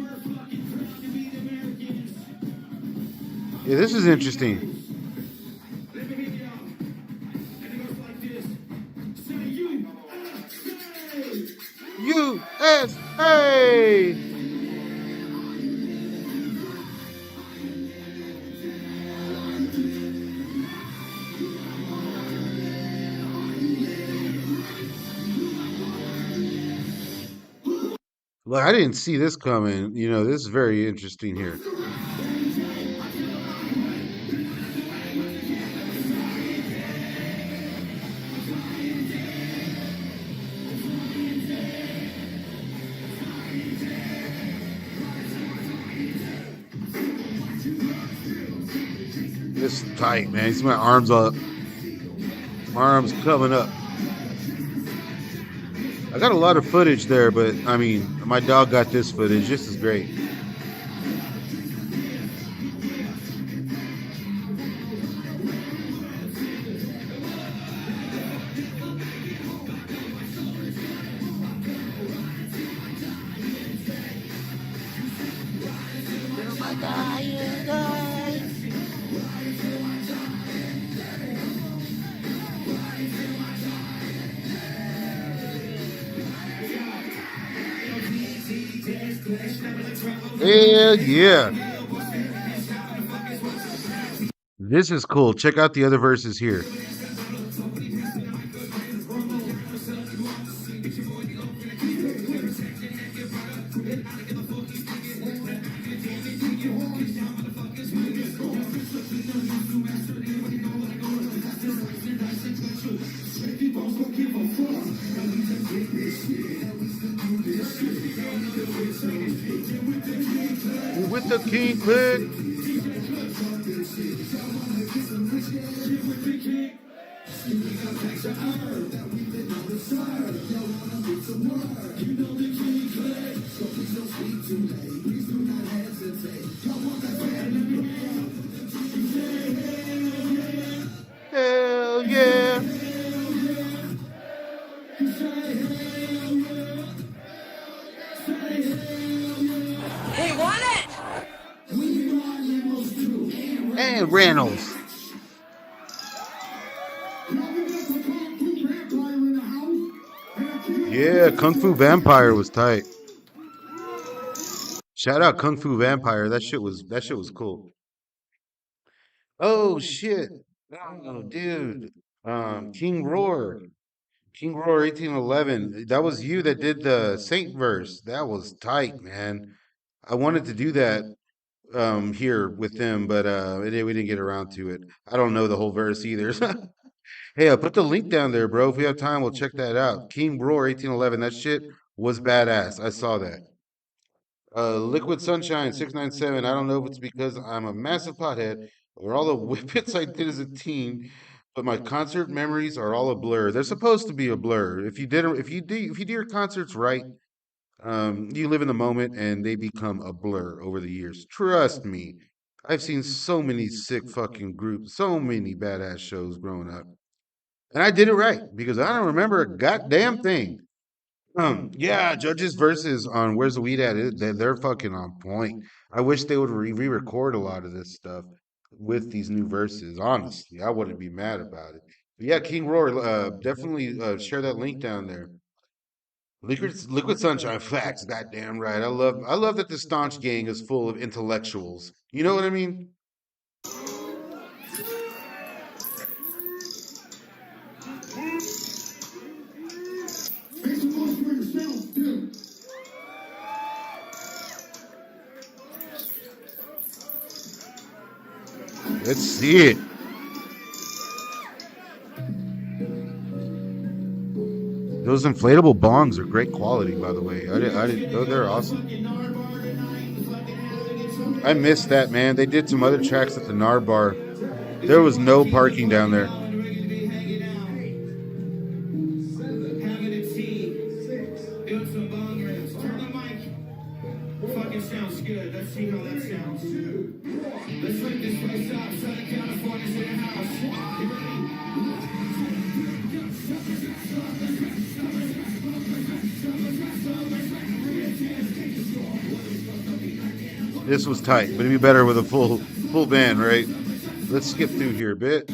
Yeah, this is interesting. USA! Look, I didn't see this coming. You know, this is very interesting here. This is tight, man. You see my arms up. Arms coming up. I got a lot of footage there, but I mean, my dog got this footage. This is great. Hell yeah. This is cool. Check out the other verses here. With the king click. Hell yeah. They want it! And Reynolds. Yeah, Kung Fu Vampire was tight. Shout out Kung Fu Vampire. That shit was cool. Oh shit. Oh dude. King Roar. King Roar 1811. That was you that did the Saint verse. That was tight, man. I wanted to do that here with them, but we didn't get around to it. I don't know the whole verse either. Hey, I'll put the link down there, bro. If we have time, we'll check that out. King Roar 1811. That shit was badass. I saw that. Liquid Sunshine 697. I don't know if it's because I'm a massive pothead or all the whippets I did as a teen, but my concert memories are all a blur. They're supposed to be a blur. If you do your concerts right, you live in the moment and they become a blur over the years. Trust me. I've seen so many sick fucking groups, so many badass shows growing up. And I did it right because I don't remember a goddamn thing. Yeah, Judges verses on Where's the Weed at? They're fucking on point. I wish they would re-record a lot of this stuff with these new verses. Honestly, I wouldn't be mad about it. But yeah, King Roar, definitely share that link down there. Liquid Sunshine facts, goddamn right. I love that the Staunch gang is full of intellectuals. You know what I mean? Let's see it. Those inflatable bongs are great quality, by the way. They're awesome. I missed that, man. They did some other tracks at the NAR bar. There was no parking down there. Fucking sounds good. Let's see how that sounds. Let's rip this place up. Southern California's in the house. You ready? This was tight, but it'd be better with a full band, right? Let's skip through here a bit.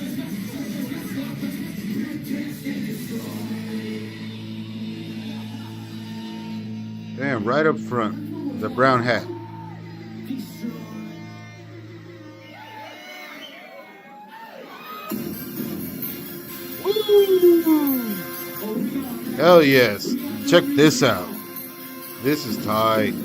Damn, right up front, the brown hat. Woo! Hell yes. Check this out. This is tight.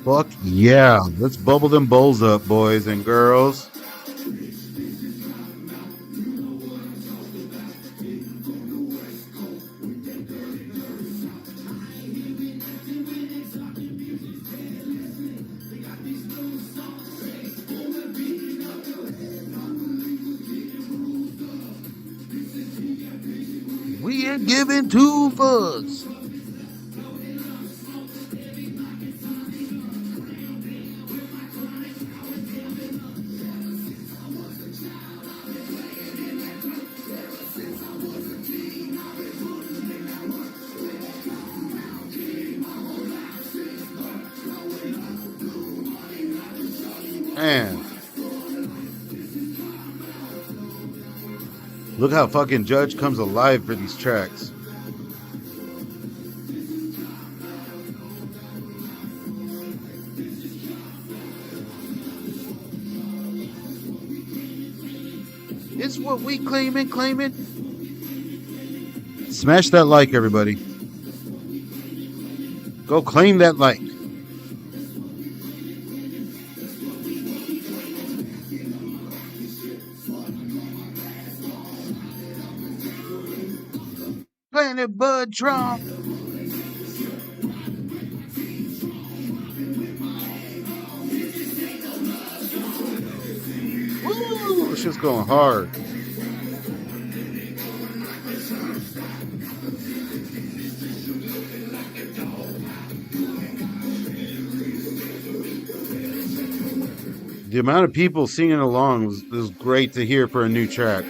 Fuck yeah. Let's bubble them bowls up, boys and girls. We ain't giving two fucks. Man. Look how fucking Judge comes alive for these tracks. It's what we claiming. Smash that like, everybody. Go claim that like. Planet Bud Trump. Woo! It's just going hard. The amount of people singing along was great to hear for a new track.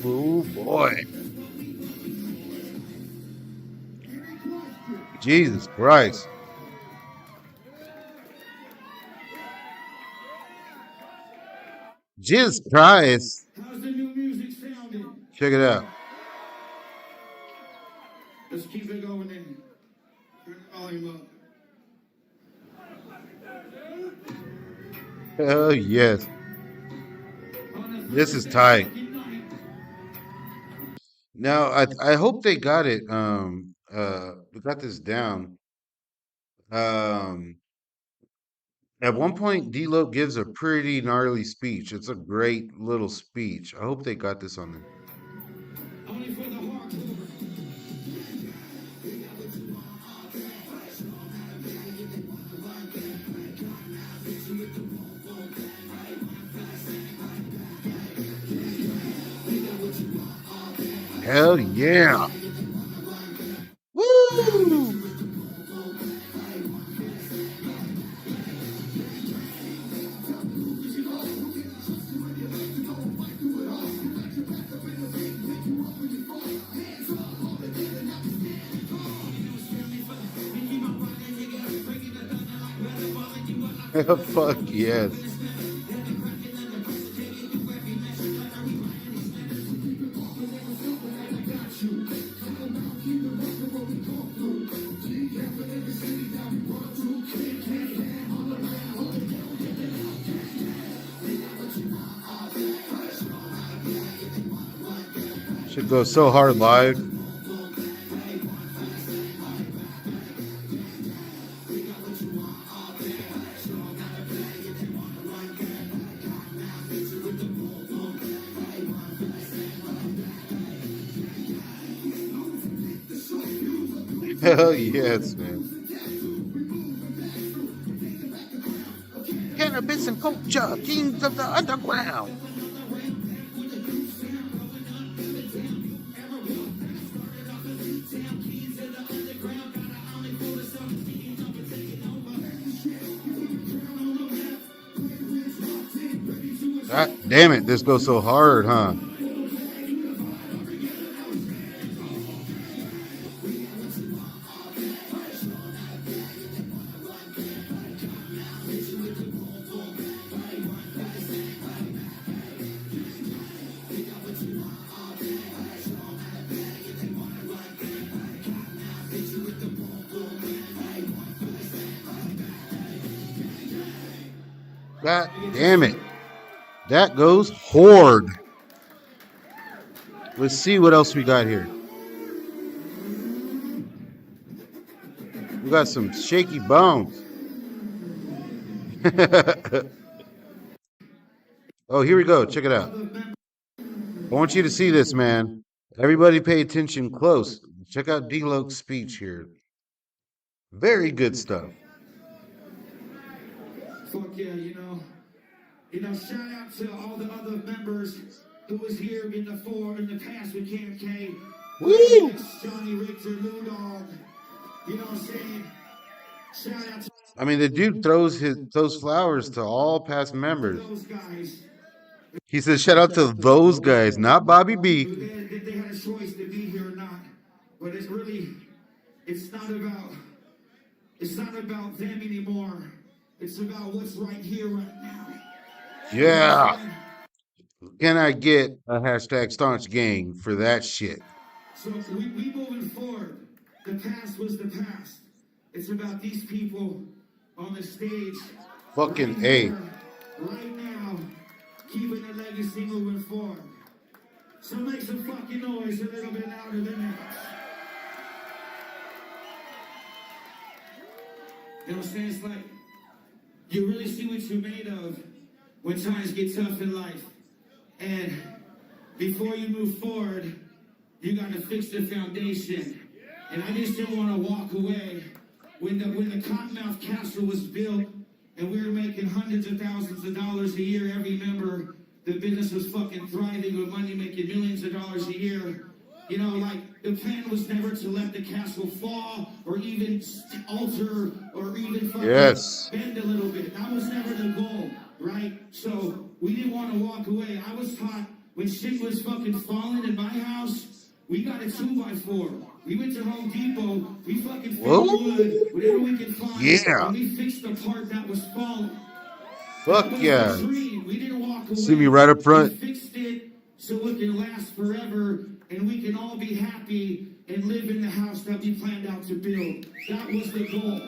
Oh boy. Jesus Christ. Jesus Christ. How's the new music sounding? Check it out. Let's keep it going in. Turn the volume up. Hell yes. This is tight. Now I hope they got it. We got this down. Um at one point D-Lo gives a pretty gnarly speech. It's a great little speech. I hope they got this on there. Only for the hardcore. Hell yeah. Woo! Fuck yes. Should go so hard live. Hell yes, man. Cannabis and culture, kings of the underground. God damn it, this goes so hard, huh? God damn it. That goes Horde. Let's see what else we got here. We got some shaky bones. Oh, here we go. Check it out. I want you to see this, man. Everybody pay attention close. Check out D-Loke's speech here. Very good stuff. Fuck yeah, shout out to all the other members who was here in the past with KMK. Woo! Johnny Richter, Lou Dog. You know what I'm saying? Shout out to I mean, the dude throws flowers to all past members. those guys. He says, "Shout out to those guys, not Bobby B." They had a choice to be here or not, but it's not about them anymore. It's about what's right here, right now. Yeah. Can I get a hashtag staunch gang for that shit? So we moving forward. The past was the past. It's about these people on the stage. Fucking right A. here, right now, keeping the legacy moving forward. So make some fucking noise a little bit louder than that. You know what I'm saying? It's like you really see what you're made of when times get tough in life. And before you move forward, you got to fix the foundation. And I just didn't want to walk away. When the Cottonmouth Castle was built and we were making hundreds of thousands of dollars a year, every member, the business was fucking thriving with money, making millions of dollars a year. You know, like, the plan was never to let the castle fall or even alter or even fucking bend a little bit. That was never the goal, right? So we didn't want to walk away. I was taught when shit was fucking falling in my house, we got a 2x4. We went to Home Depot, we fucking found wood, whatever we could find, and we fixed the part that was falling. Fuck that was yeah. the dream. We didn't walk away. See me right up front. We fixed it so it can last forever and we can all be happy and live in the house that we planned out to build. That was the goal.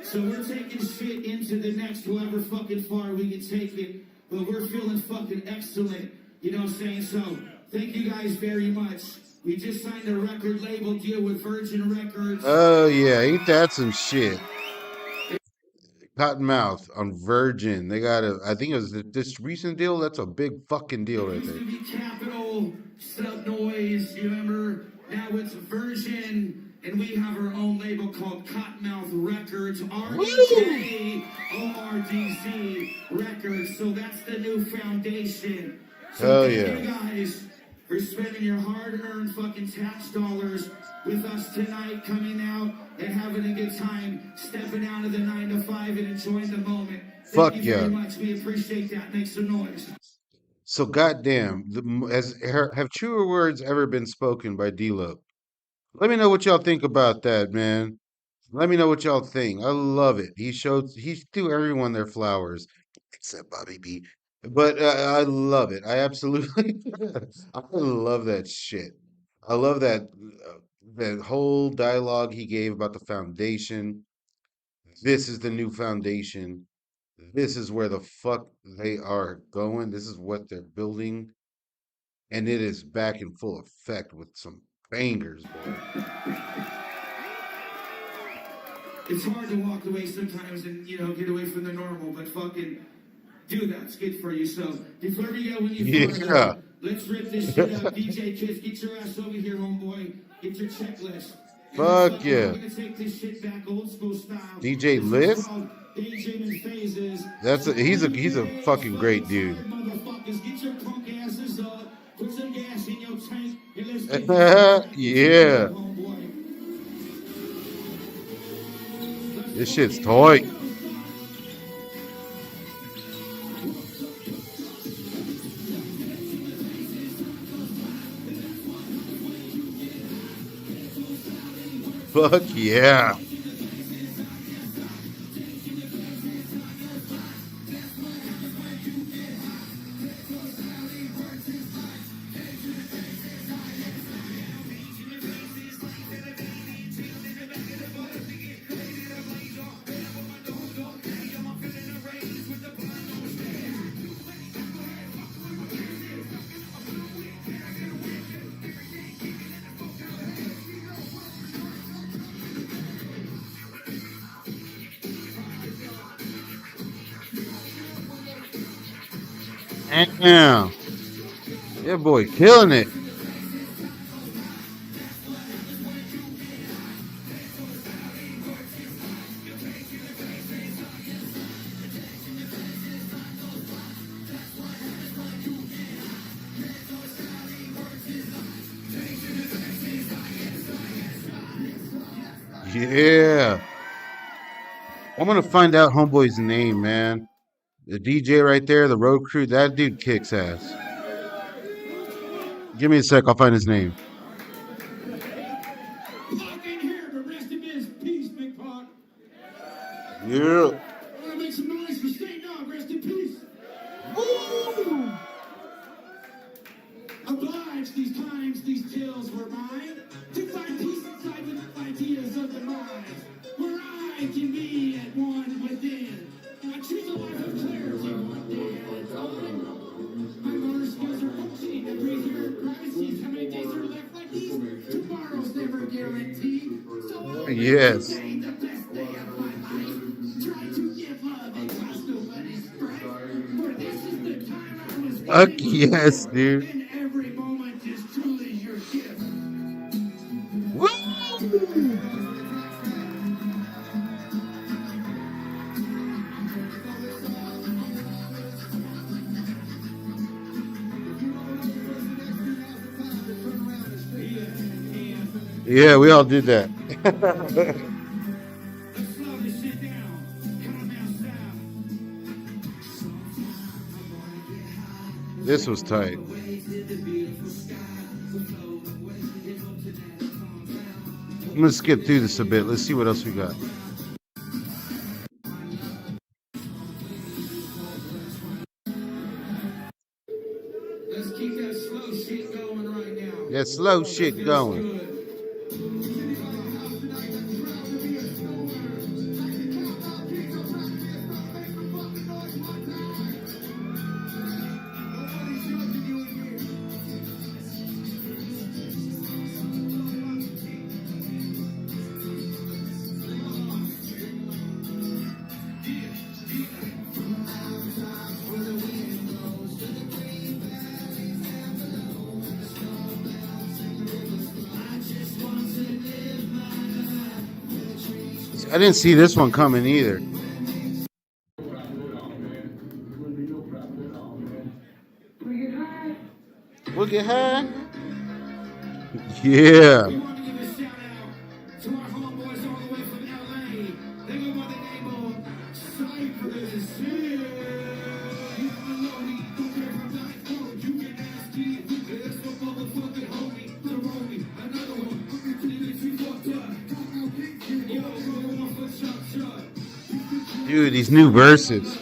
So we're taking shit into the next however fucking far we can take it, but we're feeling fucking excellent. You know what I'm saying? So thank you guys very much. We just signed a record label deal with Virgin Records. Oh yeah, ain't that some shit? Cottonmouth on Virgin. They got I think it was this recent deal. That's a big fucking deal right there. It used to be Capital, Sub Noise, you remember? Now it's Virgin, and we have our own label called Cottonmouth Records, RDZ Records. So that's the new foundation. So thank you guys for spending your hard-earned fucking tax dollars with us tonight, coming out and having a good time, stepping out of the 9 to 5 and enjoying the moment. Thank you very much. We appreciate that. Make some noise. So goddamn, have truer words ever been spoken by D-Lo? Let me know what y'all think about that, man. Let me know what y'all think. I love it. He threw everyone their flowers, except Bobby B. But I love it. I absolutely, I love that shit. I love that whole dialogue he gave about the foundation. This is the new foundation. This is where the fuck they are going. This is what they're building. And it is back in full effect with some bangers, boy. It's hard to walk away sometimes and, get away from the normal, but fucking do that. It's good for you. So, before we go, when you let's rip this shit up. DJ Kiss, get your ass over here, homeboy. Get your checklist. Fuck yeah. We're gonna take this shit back old school style. DJ Liz? He's a fucking great dude. Motherfuckers, get your punk asses up. Put some gas in your tank and let's get yeah. This shit's tight. Fuck yeah. Damn. Yeah, boy, killing it. Yeah. I'm gonna find out Homeboy's name, man. The DJ right there, the road crew, that dude kicks ass. Give me a sec, I'll find his name. Pac ain't here, but rest in peace, Big Pac. Yeah. I want to make some noise for State Dog. Rest in peace. Woo! Obliged these times, these kills were mine. To find peace inside with ideas of the mind. Where I can be at one within. I choose a life of clarity one day at a time. My motor skills are functioning to breathe here. Gravity's how many days are left like these? Tomorrow's never guaranteed. So I'll Yes. make the best day of my life. Try to give love and cause nobody's strife. For this is the time I was Fuck waiting yes, for. dude. And every moment is truly your gift. Woo! Yeah, we all did that. Let's slow this shit down. Calm down, This was tight. I'm gonna skip through this a bit. Let's see what else we got. Let's keep that slow shit going right now. That slow shit going. I didn't see this one coming either. We'll get high. Yeah. We want to give a shout out to our homeboys all the way from LA. They go by the name of Cypress Hill. You know me, don't care if I'm not cold. You can ask me. That's the motherfucking homie, the Romy. Another one, I'm gonna tell you that you fucked up. Yo, go on for Chuck Chuck. Dude, these new verses.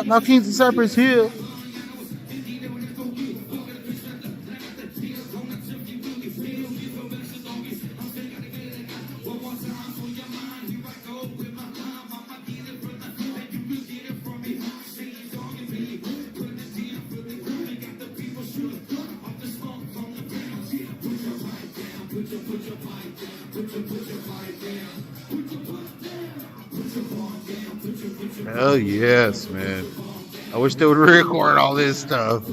Now Kings of Cypress Hill. Hell yes, man. I wish they would record all this stuff.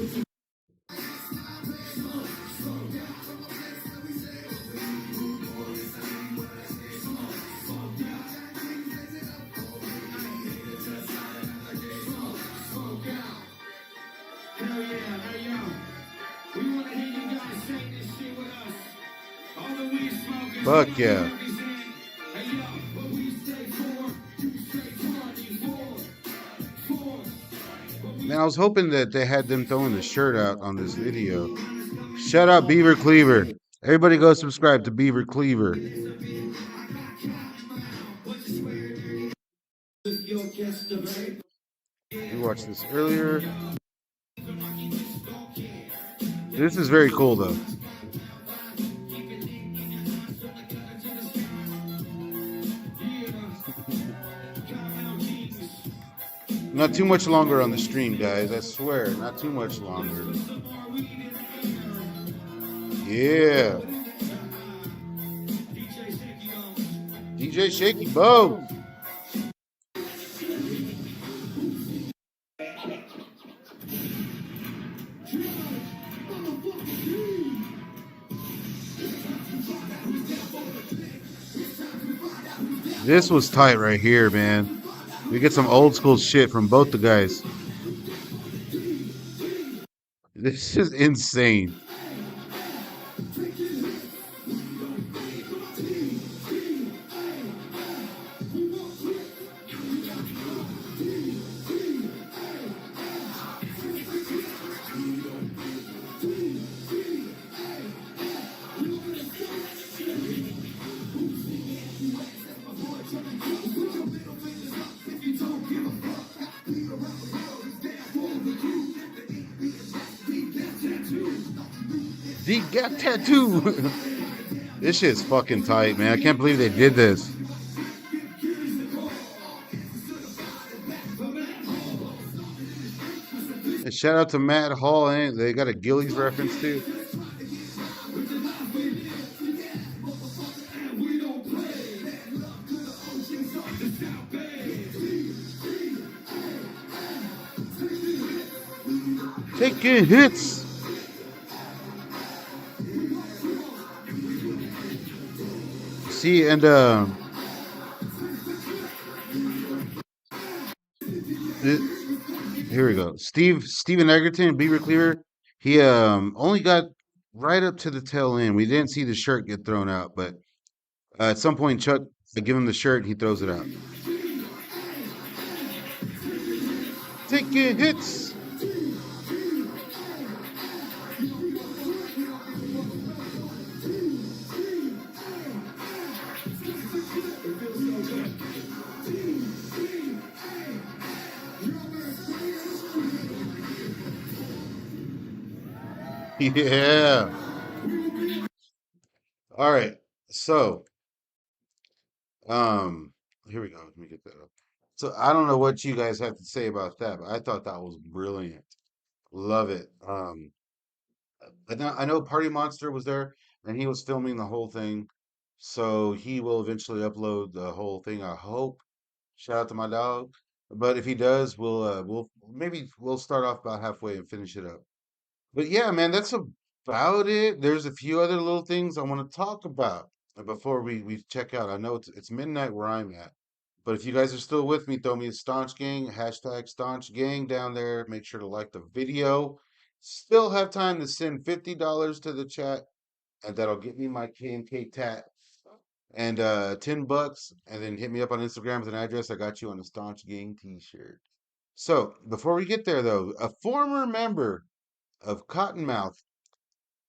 Hell yeah, hey yo. We want to hear you guys sing this shit with us. All the weed smokers. Fuck yeah. Hey yo, what we say for, you say 24. Man, I was hoping that they had them throwing the shirt out on this video. Shout out Beaver Cleaver. Everybody go subscribe to Beaver Cleaver. We watched this earlier. This is very cool, though. Not too much longer on the stream, guys. I swear, not too much longer. Yeah. DJ Shaky Bo. This was tight right here, man. We get some old school shit from both the guys. This is insane. He got tattoo. This shit's fucking tight, man. I can't believe they did this. And shout out to Matt Hall. They got a Gillies reference too. Taking hits. See, and here we go. Steven Egerton, Beaver Cleaver. He only got right up to the tail end. We didn't see the shirt get thrown out, but at some point, Chuck give him the shirt. He throws it out. Taking hits. Yeah. All right. So, here we go. Let me get that up. So I don't know what you guys have to say about that, but I thought that was brilliant. Love it. I know Party Monster was there and he was filming the whole thing. So he will eventually upload the whole thing, I hope. Shout out to my dog. But if he does, we'll start off about halfway and finish it up. But yeah, man, that's about it. There's a few other little things I want to talk about before we check out. I know it's midnight where I'm at. But if you guys are still with me, throw me a staunch gang, hashtag staunch gang down there. Make sure to like the video. Still have time to send $50 to the chat, and that'll get me my KMK tat. And $10, and then hit me up on Instagram with an address. I got you on a staunch gang t-shirt. So before we get there though, a former member of Cottonmouth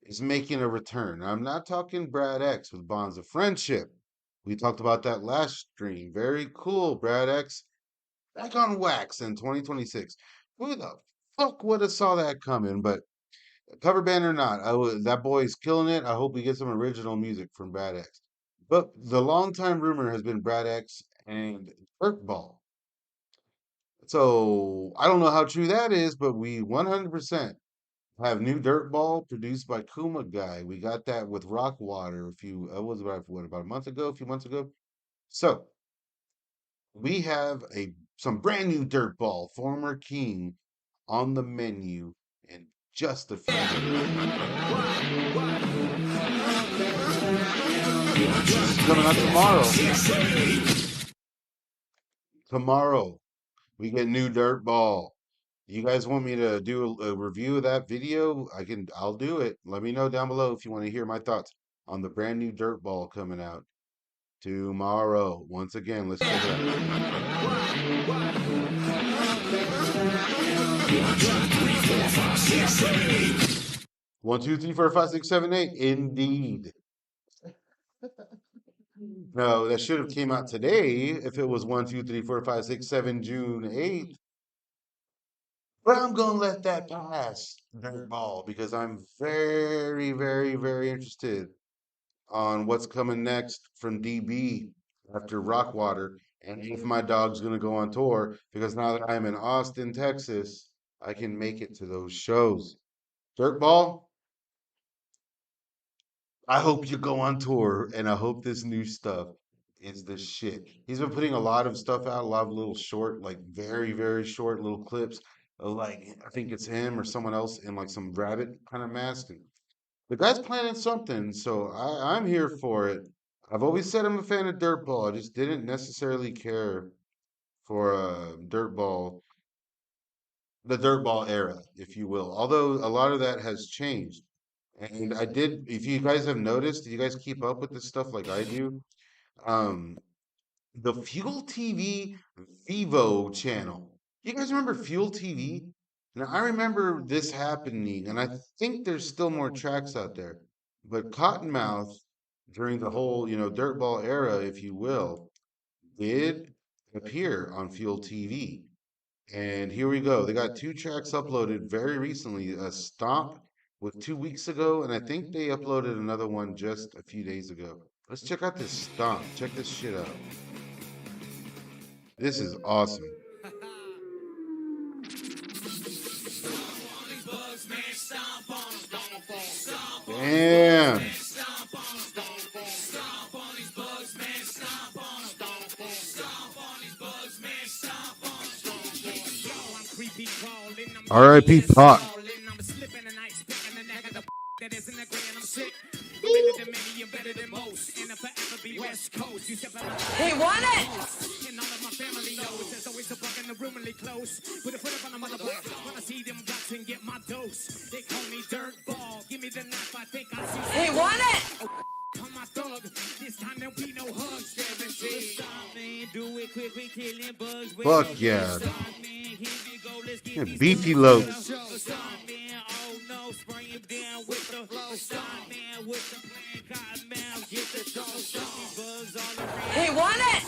is making a return. I'm not talking Brad X with Bonds of Friendship. We talked about that last stream. Very cool, Brad X. Back on wax in 2026. Who the fuck would have saw that coming? But cover band or not, that boy's killing it. I hope we get some original music from Brad X. But the longtime rumor has been Brad X and Dirtball. So I don't know how true that is, but we 100% have new Dirtball produced by Kuma Guy. We got that with Rockwater about a month ago, a few months ago. So we have some brand new Dirtball, former King, on the menu in just a few minutes. Coming up tomorrow. Tomorrow we get new Dirtball. You guys want me to do a review of that video? I'll do it. Let me know down below if you want to hear my thoughts on the brand new Dirtball coming out tomorrow. Once again, let's check it out. 1, 2, 3, 4, 5, 6, 7, 8. Indeed. No, that should have came out today if it was 1, 2, 3, 4, 5, 6, 7, June 8th. But I'm gonna let that pass, Dirtball, because I'm very, very, very interested on what's coming next from DB after Rockwater, and if my dog's gonna go on tour, because now that I'm in Austin, Texas, I can make it to those shows. Dirtball, I hope you go on tour, and I hope this new stuff is the shit. He's been putting a lot of stuff out, a lot of little short, like very, very short little clips. Like I think it's him or someone else in like some rabbit kind of mask. And the guy's planning something, so I'm here for it. I've always said I'm a fan of Dirtball. I just didn't necessarily care for Dirtball, the Dirtball era, if you will. Although a lot of that has changed. And I did, if you guys have noticed, do you guys keep up with this stuff like I do? Um, the Fuel TV Vivo channel. You guys remember Fuel TV? Now I remember this happening, and I think there's still more tracks out there. But Cottonmouth, during the whole, dirtball era, if you will, did appear on Fuel TV. And here we go. They got two tracks uploaded very recently. A Stomp with 2 weeks ago, and I think they uploaded another one just a few days ago. Let's check out this Stomp. Check this shit out. This is awesome. Damn. R.I.P. Pac. He won it! He won it! Fuck yeah. Yeah, beefy loads. He won it!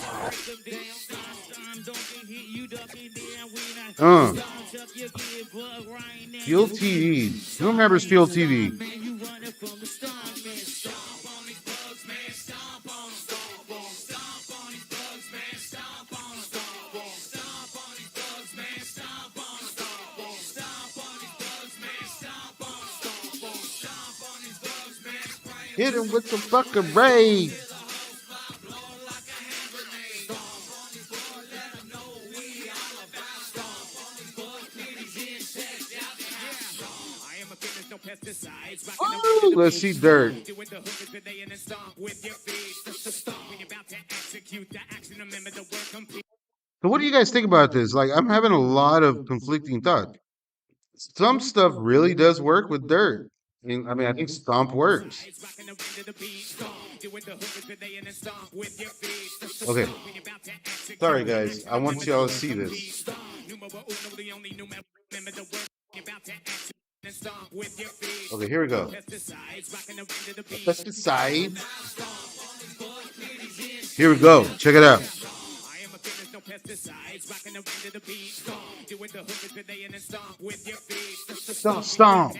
Fuel TV. Who remembers Fuel TV? Hit him with the fucking rage. Ooh, let's see dirt. So what do you guys think about this? Like, I'm having a lot of conflicting thoughts. Some stuff really does work with dirt. I think Stomp works. Okay. Sorry, guys. I want y'all to see this. Okay, here we go. Pesticide. Here we go. Check it out. Stomp, stomp.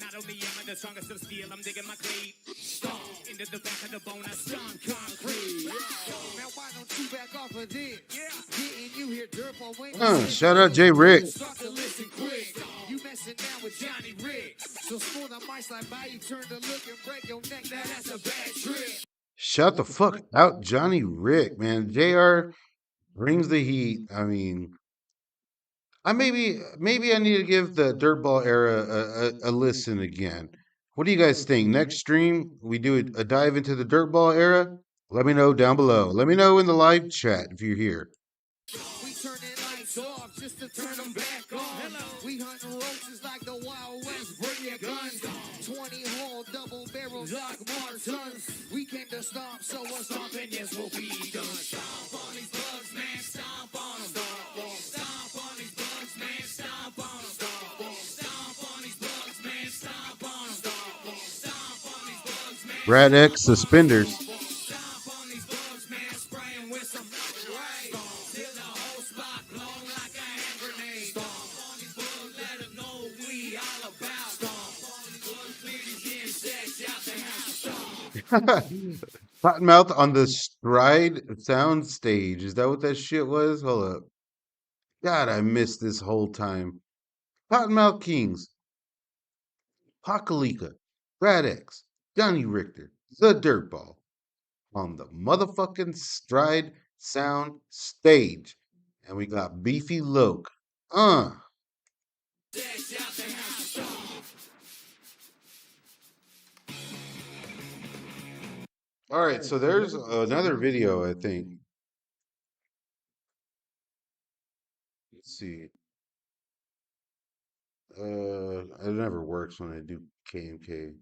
Not only am I the strongest of steel, I'm digging my cleat. Into the back of the bone, I stomp concrete. Now why don't you back off of this? Getting you here, dirt, Shout out J. Rick. start to listen quick. You messing down with Johnny Rick. So spoil the mic slide by you, turn to look and break your neck. Now that's a bad trick. Shout the fuck out Johnny Rick, man. JR brings the heat. I mean, maybe I need to give the Dirtball era a listen again. What do you guys think? Next stream, we do a dive into the Dirtball era? Let me know down below. Let me know in the live chat if you're here. We turning lights off just to turn them back on. We hunting roaches like the Wild West. Bring your guns. 20-hole double barrel Doc Martens. We came to stomp, so what's stomping? Yes, what we done. Stomp on these bugs, man. Stomp on them. Stomp on these bugs, man. Stomp on them. Stomp on these bugs, man. Stomp on them. Stomp on these bugs, man. Brad X suspenders. Stomp on these bugs, man. Spray 'em with some right. Till the whole spot blow like a hand grenade. Stomp on these bugs, let 'em know we all about. Stomp on these bugs, please get sex out the house. Stomp. Cottonmouth on the Stride sound stage. Is that what that shit was? Hold up. God, I missed this whole time. Cottonmouth Kings. Pakalika. Brad X. Johnny Richter. The Dirtball. On the motherfucking Stride sound stage. And we got Beefy Loke. Sex out the house. Stomp. All right, so there's another video, I think. Let's see. It never works when I do KMK.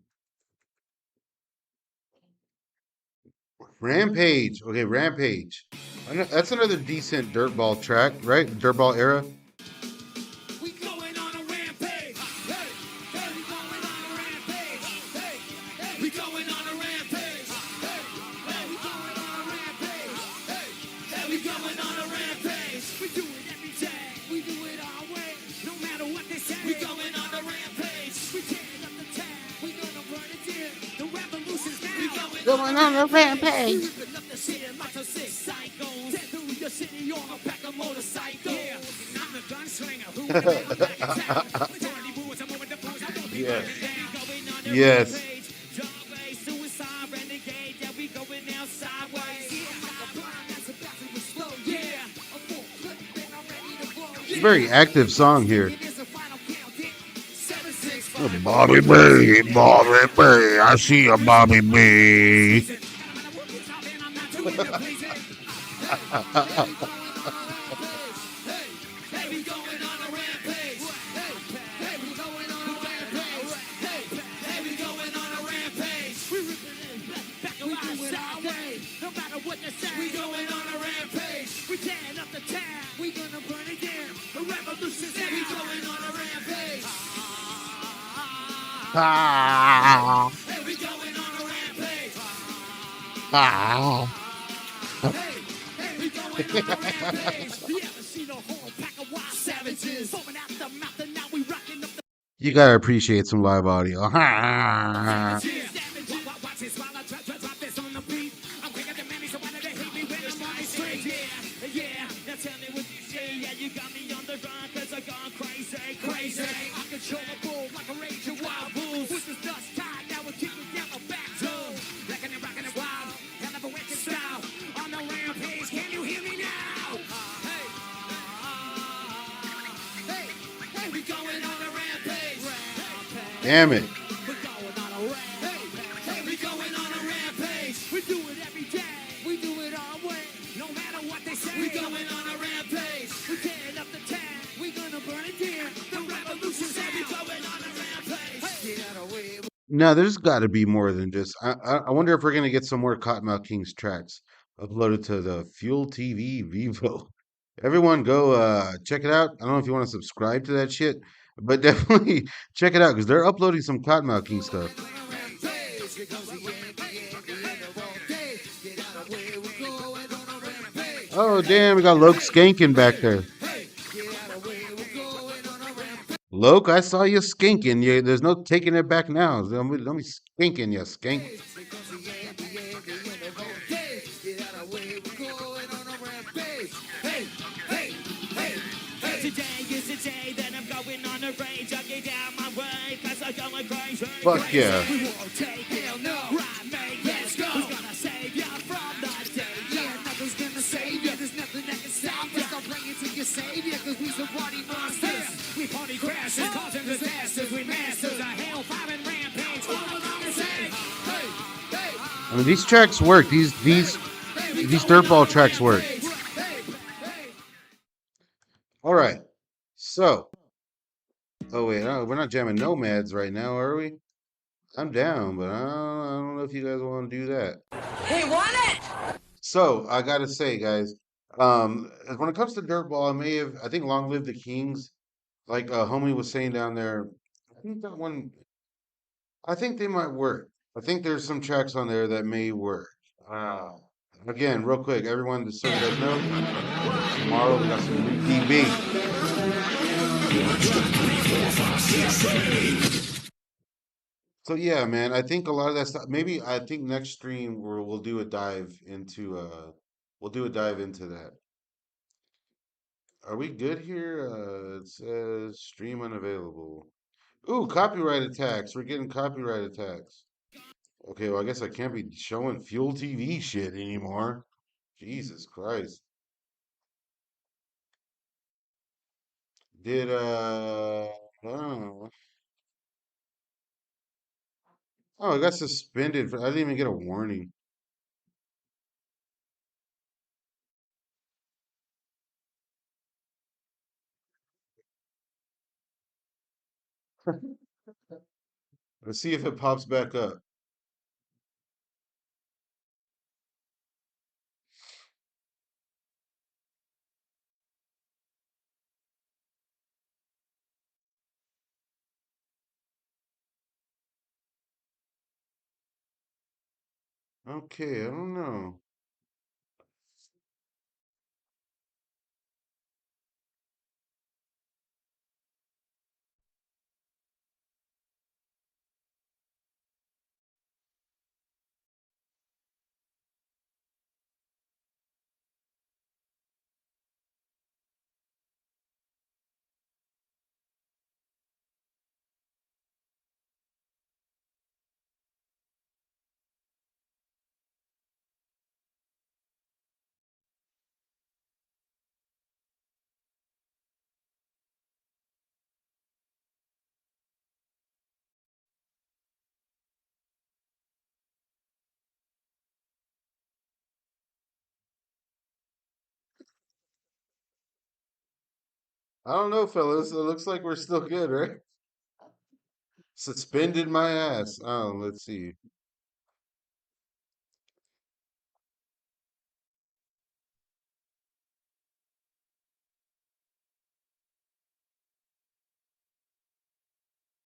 Rampage. Okay, Rampage. That's another decent dirtball track, right? Dirtball era. We going on a rampage. Hey, hey, we going on a rampage. Hey, hey, we going on a rampage. Hey, hey, we going on a rampage. Hey, hey, we going on a rampage. We do it every day. We do it our way. No matter what they say. We going on a rampage. We tearing up the town. We gonna burn it down. The revolution's now. We going on a rampage. We ripping up the city like a six cycles. Tear through the city on a pack of motorcycles. Yeah, I'm the gunslinger. Who the hell back in town? Majority rules, I'm over the pose. I won't be Yes. going on a Yes. rampage. Dogways, suicide, renegade. Yeah, we going now sideways. Yeah, like a blind that's about to explode. Yeah, a full clip and I'm ready to blow. It's a very active song here. It is a final countdown. 7, 6, 5, Oh, Bobby B, Bobby B, I see you, Bobby B. Hey, we going on a rampage. Hey, we going on a rampage. Hey, we going on a rampage. We ripping it back around sideways. No matter what they say, we going on a rampage. We tearing up the town. We gonna burn it down. The revolution's now. We going on a rampage. Hey, we going on a rampage. Hey, we going on a rampage. You ever seen a whole pack of wild savages foaming out the mouth and now we rocking up the You gotta appreciate some live audio. savages. Watch this while I drop this on the beat. I'm quicker than many, so why do they hate me when I'm on the street? Yeah, yeah. Now tell me what you see. Yeah, you got me on the run 'cause I gone crazy, crazy. Uncontrollable like a rage of wild bulls. With this dust tied, now we're kicking down the back door. Rocking and wild. Hell of a wicked style. On the rampage, can you hear me now? Hey, hey, hey, we going on a rampage. Damn it. We're going on a rampage. Hey, we going on a rampage. We do it every day. We do it our way. No matter what they say. We going on a rampage. We tearing up the town. We gonna burn it down. The revolution's out. We going on a rampage. Get out of way. No, there's got to be more than just. I wonder if we're gonna get some more Cottonmouth Kings tracks uploaded to the Fuel TV Vivo. Everyone, go check it out. I don't know if you want to subscribe to that shit, but definitely check it out because they're uploading some Cottonmouth King stuff. Oh damn, we got Loke skanking back there. Loke, I saw you skinking. Yeah, there's no taking it back now. Let me skinking you, skink. Fuck yeah. I mean, these tracks work. These dirtball tracks work. All right. So, oh wait, no, we're not jamming nomads right now, are we? I'm down, but I don't know if you guys want to do that. He won it! So I gotta say, guys, when it comes to dirtball, I think Long Live the Kings, like homie was saying down there. I think that one, I think they might work. I think there's some tracks on there that may work. Uh, Again, real quick, everyone, just so you guys know, tomorrow we got some new DB. So yeah, man, I think a lot of that stuff. Maybe I think next stream we'll do a dive into we'll do a dive into that. Are we good here? It says stream unavailable. Ooh, copyright attacks. We're getting copyright attacks. Okay, well I guess I can't be showing Fuel TV shit anymore. Jesus Christ. Did I don't know. Oh, I got suspended I didn't even get a warning. Let's see if it pops back up. Okay, I don't know. I don't know, fellas. It looks like we're still good, right? Suspended my ass. Oh, let's see.